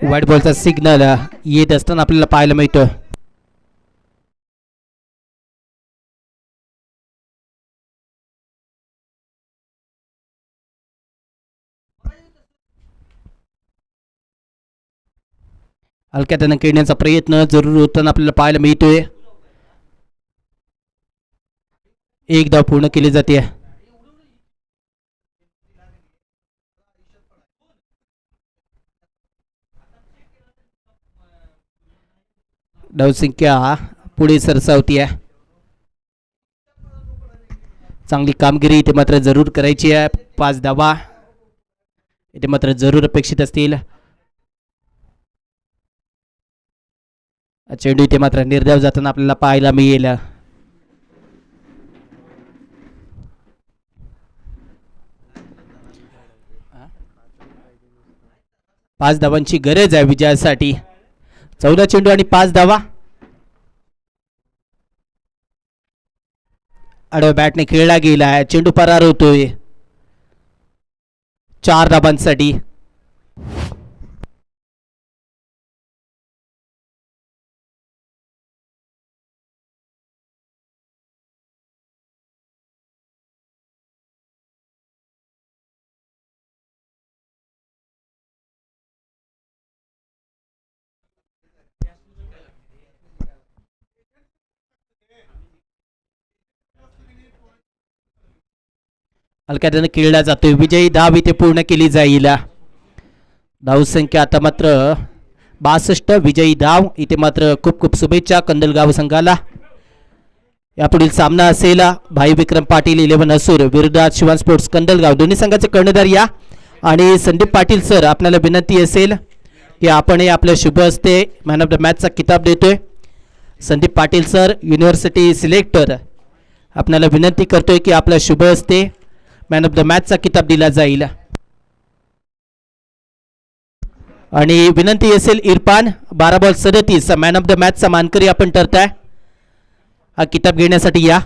व्हाईट बॉलचा सिग्नल येत असताना आपल्याला पाहायला मिळतो. हलक्या त्यानं खेळण्याचा प्रयत्न जरूर होताना आपल्याला पाहायला मिळतोय. एक धाव पूर्ण केली जाते. धावसंख्या पुढे सरसावती आहे. चांगली कामगिरी इथे मात्र जरूर करायची आहे. 5 धावा इथे मात्र जरूर अपेक्षित असतील. चेंडू इथे मात्र निर्धाव जाताना आपल्याला पाहायला मिळेल. 5 धावांची गरज आहे विजयासाठी. 14 चेंडू आणि 5 धावा. आडव्या बॅटने खेळला गेला आहे. चेंडू परार होतोय 4 धावांसाठी. हलक्या त्यानं खेळला जातोय. विजयी धाव इथे पूर्ण केली जाईल. धावसंख्या आता मात्र 62. विजयी धाव इथे मात्र खूप खूप शुभेच्छा कंदलगाव संघाला. यापुढील सामना असेल भाई विक्रम पाटील 11 असूर विरुद्ध शिवान स्पोर्ट्स कंदलगाव. दोन्ही संघाचे कर्णधार या. आणि संदीप पाटील सर आपल्याला विनंती असेल की आपण आपल्या शुभ हस्ते मॅन ऑफ द मॅचचा किताब देतोय. Sandeep Patil sir university selector आपल्याला विनंती करतोय की आपल्या शुभ हस्ते मॅन ऑफ द मॅचचा किताब दिला जाईल. आणि विनंती असेल Irfan 12 ball 37 man of the मॅचचा मानकरी आपण ठरताय. हा किताब घेण्यासाठी या.